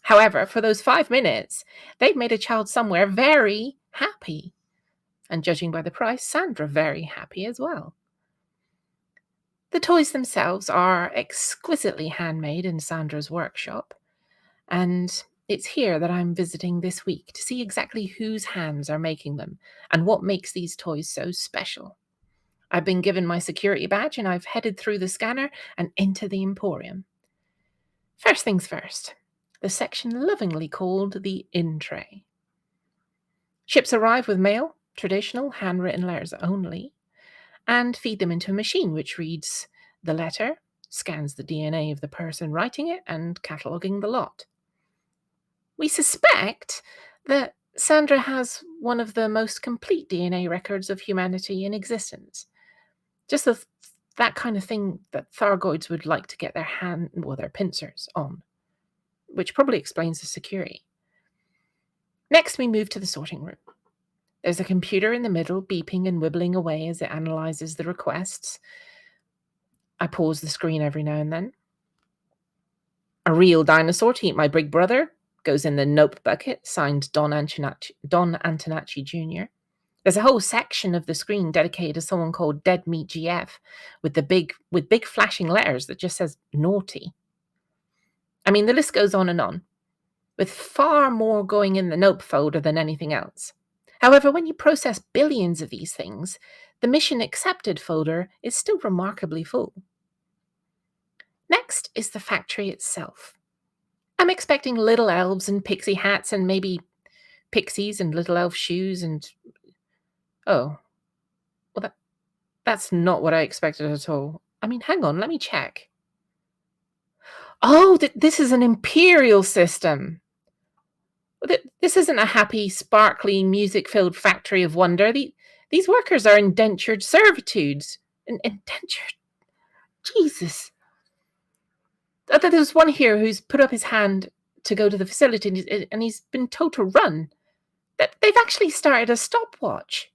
However, for those 5 minutes, they've made a child somewhere very happy. And judging by the price, Sandra very happy as well. The toys themselves are exquisitely handmade in Sandra's workshop, and it's here that I'm visiting this week to see exactly whose hands are making them and what makes these toys so special. I've been given my security badge and I've headed through the scanner and into the Emporium. First things first, the section lovingly called the in tray. Ships arrive with mail, traditional handwritten letters only, and feed them into a machine which reads the letter, scans the DNA of the person writing it, and cataloguing the lot. We suspect that Sandra has one of the most complete DNA records of humanity in existence. Just that kind of thing that Thargoids would like to get their pincers on, which probably explains the security. Next, we move to the sorting room. There's a computer in the middle, beeping and wibbling away as it analyzes the requests. I pause the screen every now and then. A real dinosaur to eat my big brother goes in the nope bucket, signed Don Antonacci Jr. There's a whole section of the screen dedicated to someone called Dead Meat GF with big flashing letters that just says naughty. I mean, the list goes on, with far more going in the nope folder than anything else. However, when you process billions of these things, the mission accepted folder is still remarkably full. Next is the factory itself. I'm expecting little elves and pixie hats and maybe pixies and little elf shoes and... Oh. Well, that's not what I expected at all. I mean, hang on, let me check. Oh, this is an imperial system. This isn't a happy, sparkly, music-filled factory of wonder. These workers are indentured servitudes. Indentured... Jesus. There's one here who's put up his hand to go to the facility, and he's been told to run. They've actually started a stopwatch.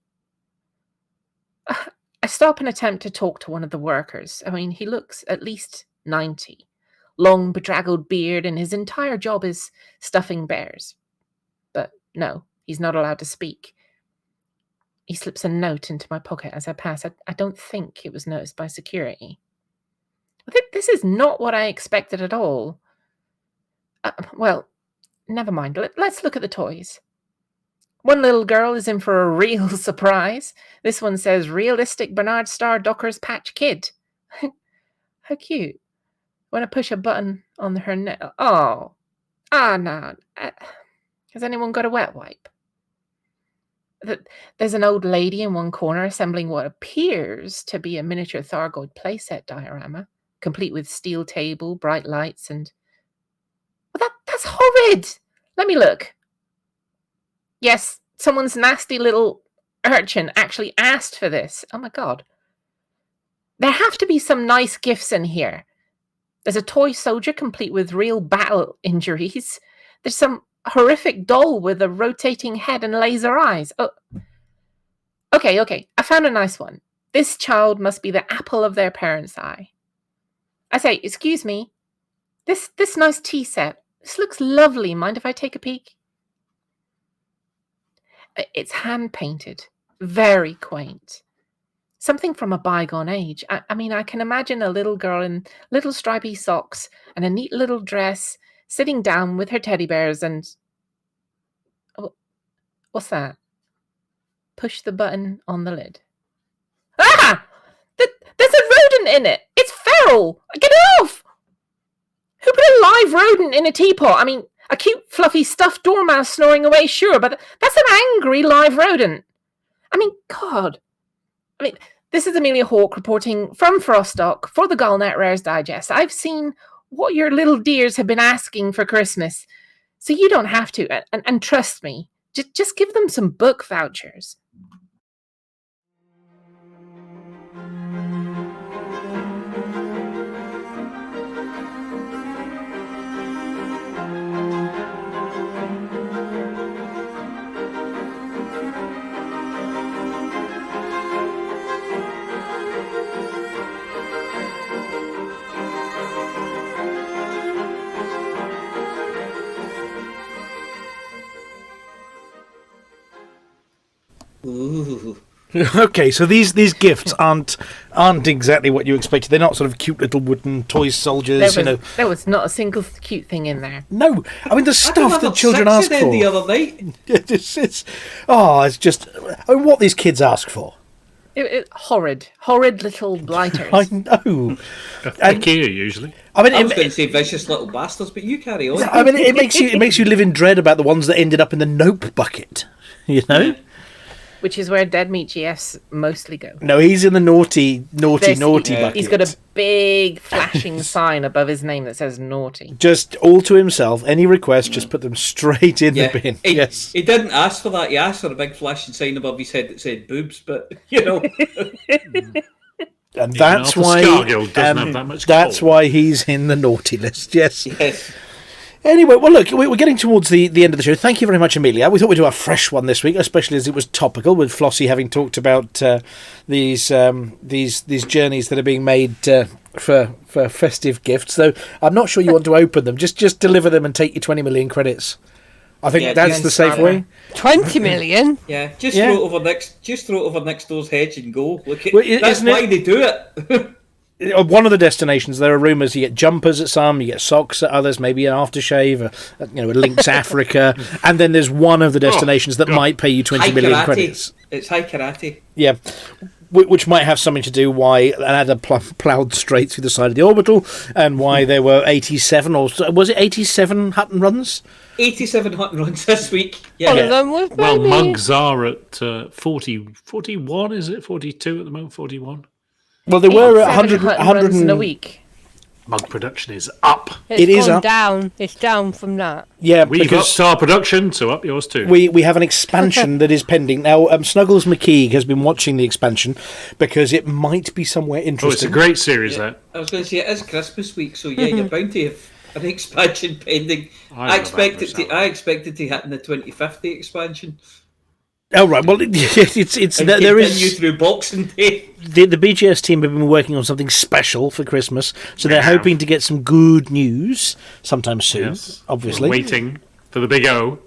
I stop and attempt to talk to one of the workers. I mean, he looks at least 90. Long, bedraggled beard, and his entire job is stuffing bears. But no, he's not allowed to speak. He slips a note into my pocket as I pass. I don't think it was noticed by security. This is not what I expected at all. Well, never mind. Let's look at the toys. One little girl is in for a real surprise. This one says, Realistic Bernard Star Docker's Patch Kid. How cute. When I push a button on her neck... Oh. No. Has anyone got a wet wipe? There's an old lady in one corner assembling what appears to be a miniature Thargoid playset diorama, complete with steel table, bright lights, and... Well, that's horrid! Let me look. Yes, someone's nasty little urchin actually asked for this. Oh my god. There have to be some nice gifts in here. There's a toy soldier complete with real battle injuries. There's some horrific doll with a rotating head and laser eyes. Oh, okay. I found a nice one. This child must be the apple of their parents' eye. I say, excuse me. This nice tea set. This looks lovely. Mind if I take a peek? It's hand-painted. Very quaint. Something from a bygone age. I mean, I can imagine a little girl in little stripy socks and a neat little dress sitting down with her teddy bears and... Oh, what's that? Push the button on the lid. Ah! There's a rodent in it! It's feral! Get it off! Who put a live rodent in a teapot? I mean, a cute, fluffy, stuffed dormouse snoring away, sure, but that's an angry live rodent. I mean, God. I mean, this is Aemilia Hawke reporting from Frostock for the Galnet Rares Digest. I've seen what your little dears have been asking for Christmas, so you don't have to. And trust me, just give them some book vouchers. Ooh. Okay, so these gifts aren't exactly what you expected. They're not sort of cute little wooden toy soldiers, There was not a single cute thing in there. No, I mean the stuff that children ask for. The other night. it's just what these kids ask for. Horrid little blighters. I know. IKEA usually. I was going to say vicious little bastards, but you carry on. I mean, it makes you live in dread about the ones that ended up in the nope bucket. You know. Which is where Dead Meat GFs mostly go. No, he's in the naughty bucket. He's got a big flashing sign above his name that says naughty. Just all to himself. Any requests, just put them straight in the bin. Yes. He didn't ask for that. He asked for a big flashing sign above his head that said boobs, but, And that's why he's in the naughty list. Yes. Anyway, well, look, we're getting towards the end of the show. Thank you very much, Aemilia. We thought we'd do a fresh one this week, especially as it was topical, with Flossy having talked about these journeys that are being made for festive gifts. Though I'm not sure you want to open them. Just deliver them and take your 20 million credits. I think that's the safe way. 20 million? Yeah, just throw it over next door's hedge and go. That's why they do it. One of the destinations, there are rumours you get jumpers at some, you get socks at others, maybe an aftershave, a Lynx Africa, and then there's one of the destinations that might pay you 20 million credits. It's high karate. Yeah. which might have something to do why an adder ploughed straight through the side of the orbital, and why there were 87, or was it 87 Hutton runs? 87 Hutton runs this week. Yeah. All of them with Well, baby. mugs are at 41, is it? 42 at the moment, 41? Well, there were 7 Hutton runs in a week. Mug production is up. It's It is gone up. down. It's down from that. Yeah, We've because upped our production, so up yours too. we have an expansion that is pending. Now, Snuggles McKeague has been watching the expansion because it might be somewhere Oh, it's interesting. a great series, Yeah. that. I was going to say, it is Christmas week, so yeah, you're bound to have an expansion pending. I I love expected that. to hit in the 2050 expansion. Oh, right. Well, it's And there continue is... through Boxing Day. The BGS team have been working on something special for Christmas, so they're hoping to get some good news sometime soon, Yes. obviously. We're waiting for the big O.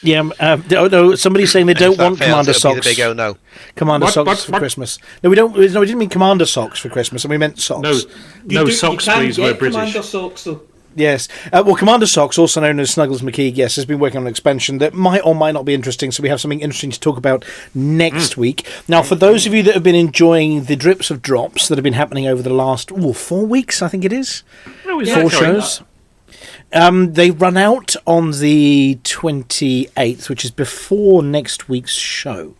Yeah, no, somebody's saying they don't If that want fails, Commander it'll be socks. the big O no. Commander What, socks what, for what? Christmas. No, we don't. No, we didn't mean Commander socks for Christmas, and we meant socks. No socks, you can please. get We're British. Commander socks, though. Yes. Well, Commander Socks, also known as Snuggles McKeague, yes, has been working on an expansion that might or might not be interesting, so we have something interesting to talk about next week. Now, for those of you that have been enjoying the drips of drops that have been happening over the last 4 weeks, I think it is, Oh, is 4 that going? shows. They run out on the 28th, which is before next week's show.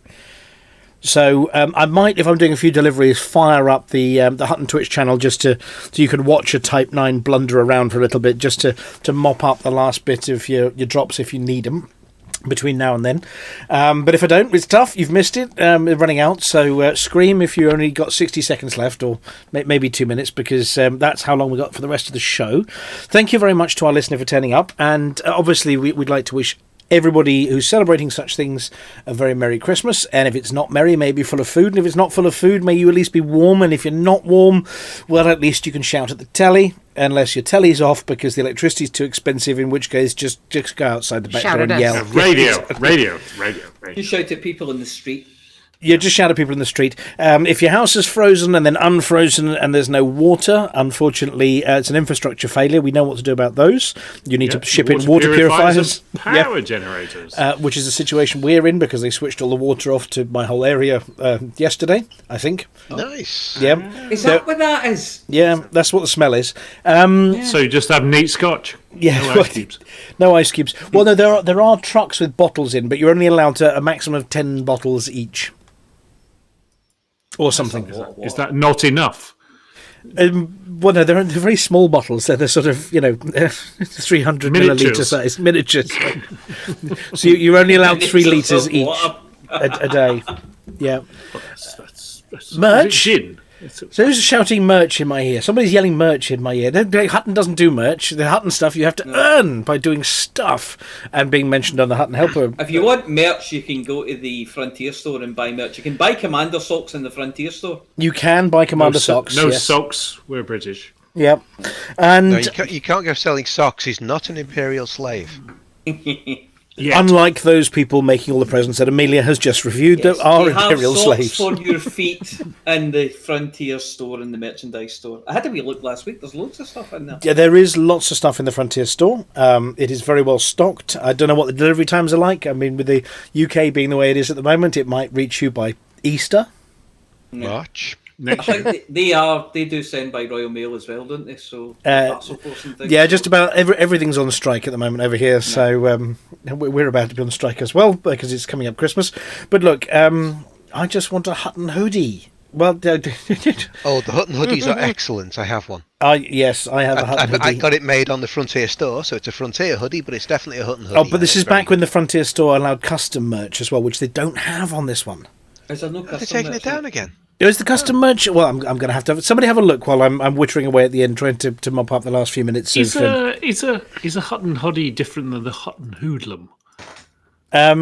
So I might, if I'm doing a few deliveries, fire up the Hutton Twitch channel just so you can watch a Type 9 blunder around for a little bit, just to mop up the last bit of your drops if you need them between now and then. But if I don't, it's tough. You've missed it. It's running out. So scream if you only got 60 seconds left, or maybe 2 minutes, because that's how long we got for the rest of the show. Thank you very much to our listener for turning up, and obviously we'd like to wish everybody who's celebrating such things a very Merry Christmas, and if it's not merry, maybe full of food, and if it's not full of food, may you at least be warm, and if you're not warm, well, at least you can shout at the telly, unless your telly's off because the electricity's too expensive, in which case just go outside the back Shout door at and us. yell. Radio. You shout at people in the street. Yeah, just shout at people in the street. If your house is frozen and then unfrozen and there's no water, unfortunately, it's an infrastructure failure. We know what to do about those. You need to ship in water purifiers. and power generators. Which is the situation we're in because they switched all the water off to my whole area yesterday, I think. Nice. Yeah. Is that what that is? Yeah, that's what the smell is. So you just have neat scotch. Yeah, No ice cubes. No ice cubes. Well, no, there are trucks with bottles in, but you're only allowed a maximum of 10 bottles each. Or something. Is that not enough? Well, no, they're very small bottles. They're sort of, 300 milliliter size miniatures. So you're only allowed 3 litres each a day. Yeah. That's Merch? is it gin? So who's shouting merch in my ear? Somebody's yelling merch in my ear. Hutton doesn't do merch. The Hutton stuff you have to earn by doing stuff and being mentioned on the Hutton Helper. If you want merch, you can go to the Frontier store and buy merch. You can buy Commander socks in the Frontier store. You can buy Commander socks. No yes. socks. We're British. Yep. And No, you can't go selling socks. He's not an imperial slave. unlike those people making all the presents that Aemilia has just reviewed, Yes, that are you have imperial socks slaves. for your feet in the Frontier store and the merchandise store. I had a wee look last week. There's loads of stuff in there. Yeah, there is lots of stuff in the Frontier store. It is very well stocked. I don't know what the delivery times are like. I mean, with the UK being the way it is at the moment, it might reach you by Easter. March. I think they do send by Royal Mail as well, don't they? So parcel post and things. Yeah, just about everything's on strike at the moment over here. So we're about to be on strike as well because it's coming up Christmas. But look, I just want a Hutton hoodie. Well, Oh, the Hutton hoodies are excellent. I have one. yes, I have a Hutton hoodie. I got it made on the Frontier store, so it's a Frontier hoodie, but it's definitely a Hutton hoodie. Oh, but this is back when the Frontier store allowed custom merch as well, which they don't have on this one. Is there no They're custom taking it merch? down again. Is the custom merch? Well, I'm going to have somebody have a look while I'm wittering away at the end, trying to mop up the last few minutes. Is of, a Hutton hoodie different than the Hutton hoodlum? Are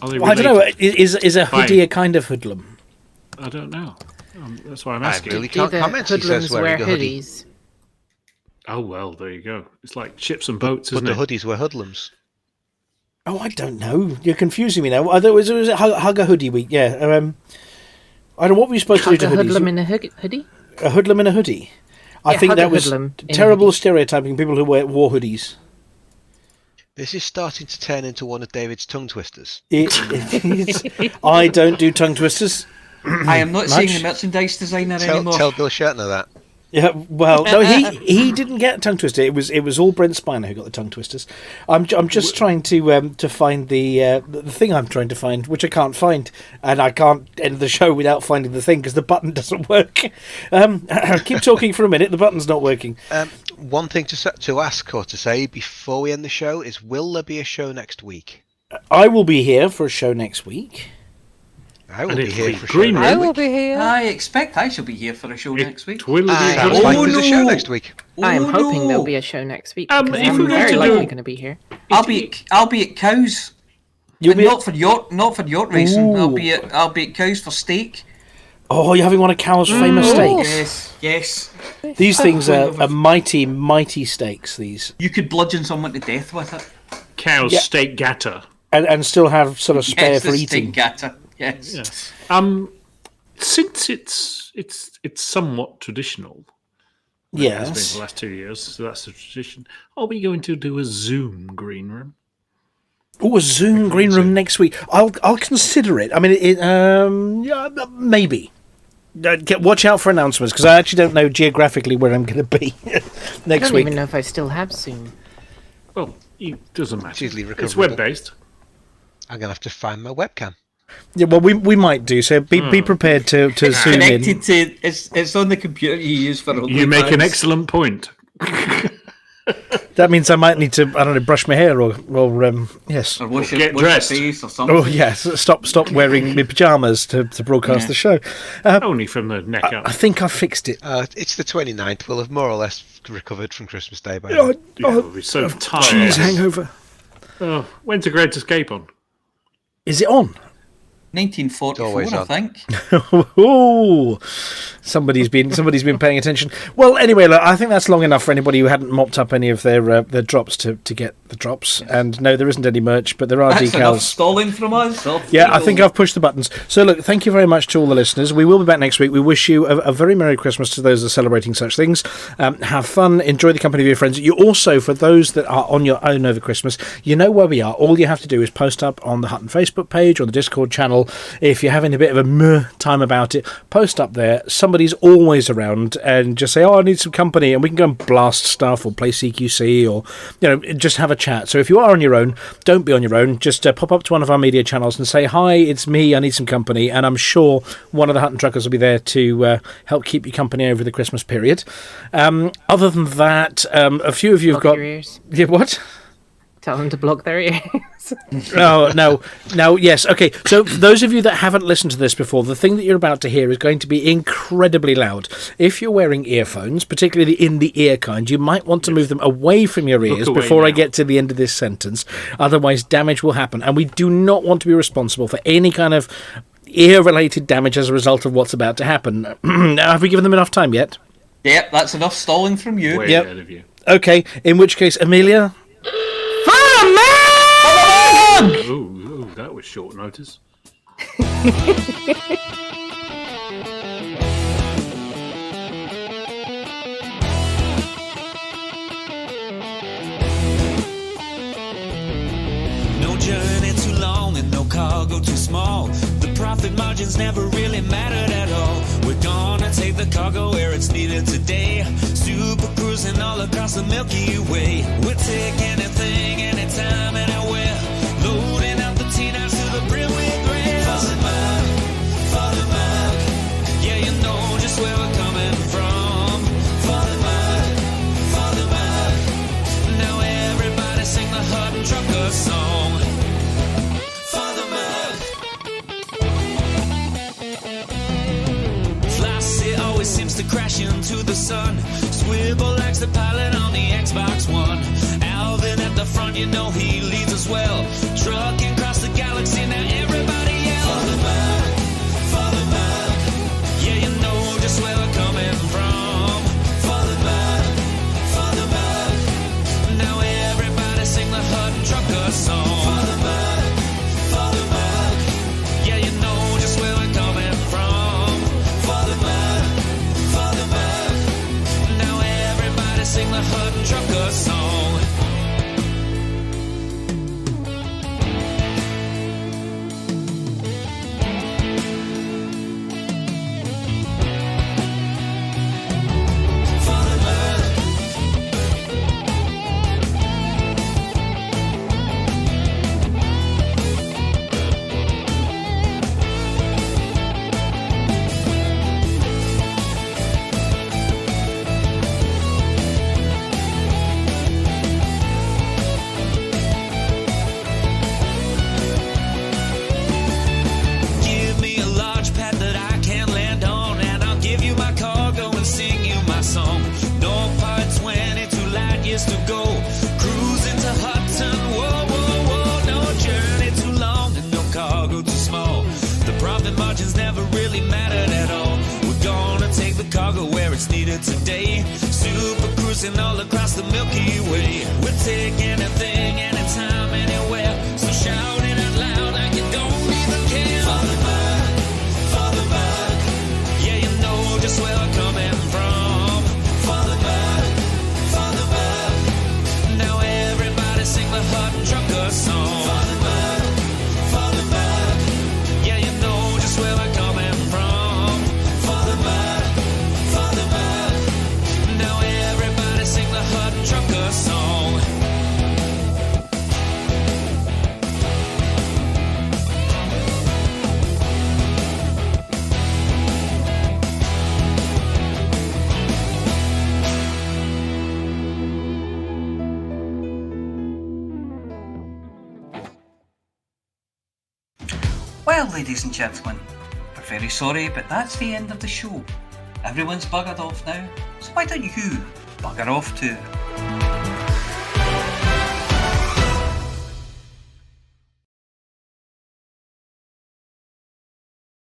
they I don't know. related? Is a hoodie a kind of hoodlum? I don't know. That's why I'm I asking. really Do can't the comment. He hoodlums says wear wearing a hoodie. hoodies? Oh well, there you go. It's like ships and boats, But isn't the it? hoodies were hoodlums. Oh, I don't know. You're confusing me now. I thought it was hug a hoodie week. Yeah. I don't know what were you supposed to do to Hug a hoodies. hoodlum in a hoodie? A hoodlum in a hoodie. I Yeah, think hug a that was hoodlum in a terrible hoodie. stereotyping people who wore hoodies. This is starting to turn into one of David's tongue twisters. I don't do tongue twisters. I am not seeing the merchandise designer anymore. Tell Bill Shatner that. Yeah, well, no, he didn't get a tongue twister. It was all Brent Spiner who got the tongue twisters. I'm just trying to find the thing I'm trying to find, which I can't find, and I can't end the show without finding the thing because the button doesn't work. Keep talking for a minute. The button's not working. One thing to ask or to say before we end the show is: will there be a show next week? I will be here for a show next week. I will be here for a show Green I will be here. I expect I shall be here for a show next week. Sounds like there's a show next week. I am hoping there'll be a show next week because if I'm we're very going to likely do- going to be here. I'll be at Cows. You'll But be not for yacht racing. Ooh. I'll be at Cows for steak. Oh, you're having one of Cal's famous steaks. Yes. These things are mighty, mighty steaks. These You could bludgeon someone to death with it. Cow's Yeah. steak gatter. and still have sort of spare Yes, for the eating. steak gatter. Yes. Yes. Since it's somewhat traditional. It has been Yes. for the last 2 years, so that's the tradition. Are we going to do a Zoom green room? Oh, a Zoom green room next week. I'll consider it. I mean, yeah, maybe. Watch out for announcements because I actually don't know geographically where I'm going to be I next don't week. even know if I still have Zoom. Well, it doesn't matter. It's easily It's recoverable. web-based. I'm going to have to find my webcam. Yeah, well, we might do so. Be prepared to zoom in. Connected to it's on the computer you use for. You make an excellent point. That means I might need to, I don't know, brush my hair or yes. Or wash Get your dressed. face or something. Oh yes, stop wearing my pajamas to broadcast the show. Only from the neck up. I think I fixed it. It's the 29th. We'll have more or less recovered from Christmas Day by now. We'll be so tired. Cheese hangover. Oh, when's the Great Escape on? Is it on? 1944, always I on. think. Oh, somebody's been paying attention. Well, anyway, look, I think that's long enough for anybody who hadn't mopped up any of their drops to get the drops. And no, there isn't any merch, but there are That's enough decals. stalling from us. Yeah, I think I've pushed the buttons. So look, thank you very much to all the listeners. We will be back next week. We wish you a very Merry Christmas to those that are celebrating such things. Have fun, enjoy the company of your friends. You also, for those that are on your own over Christmas, you know where we are. All you have to do is post up on the Hutton Facebook page or the Discord channel. If you're having a bit of a time about it, post up there. Somebody's always around and just say, I need some company, and we can go and blast stuff or play CQC or, just have a chat. So if you are on your own, don't be on your own. Just pop up to one of our media channels and say, hi, it's me, I need some company. And I'm sure one of the Hutton Truckers will be there to help keep you company over the Christmas period. Other than that, a few of you have Block got... your ears. Yeah, what? Tell them to block their ears. No, yes. Okay, so for those of you that haven't listened to this before, the thing that you're about to hear is going to be incredibly loud. If you're wearing earphones, particularly in the ear kind, you might want to move them away from your ears away before I now. get to the end of this sentence. Otherwise, damage will happen, and we do not want to be responsible for any kind of ear-related damage as a result of what's about to happen. Now, have we given them enough time yet? Yep, that's enough stalling from you. Way Yep. ahead of you. Okay, in which case, Aemilia... Ooh, that was short notice. No journey too long and no cargo too small. The profit margins never really mattered at all. We're gonna take the cargo where it's needed today. Super cruising all across the Milky Way. We'll take anything, anytime, anywhere. Loading up the T-9s to the brim with grain. For the mug, yeah, you know just where we're coming from. For the mug. Now everybody sing the Hutton Trucker song. For the mug. Flossy always seems to crash into the sun. Swivel likes the pilot on the Xbox One. Alvin at the front, you know he leads us well. Trucking across the galaxy, now everybody yell. For the mug. Yeah, you know just where we're coming from. For the mug. Now everybody sing the Hutton Trucker song. For the mug. Yeah, you know just where we're coming from. For the mug. Now everybody sing the Hutton Trucker song. years to go. Cruising to Hutton, whoa, whoa, whoa. No journey too long and no cargo too small. The profit margins never really mattered at all. We're gonna take the cargo where it's needed today. Super cruising all across the Milky Way. We'll take anything, anytime, anywhere. So shout it out loud like you don't even care. Father Berg, yeah, you know just where we're coming from. Father Berg, now everybody sing the Hutton Trucker song. Father Berg, yeah, you know just where we're coming from. Father Berg, now everybody sing the Hutton Trucker song. Well, ladies and gentlemen, we're very sorry, but that's the end of the show. Everyone's buggered off now, so why don't you bugger off too?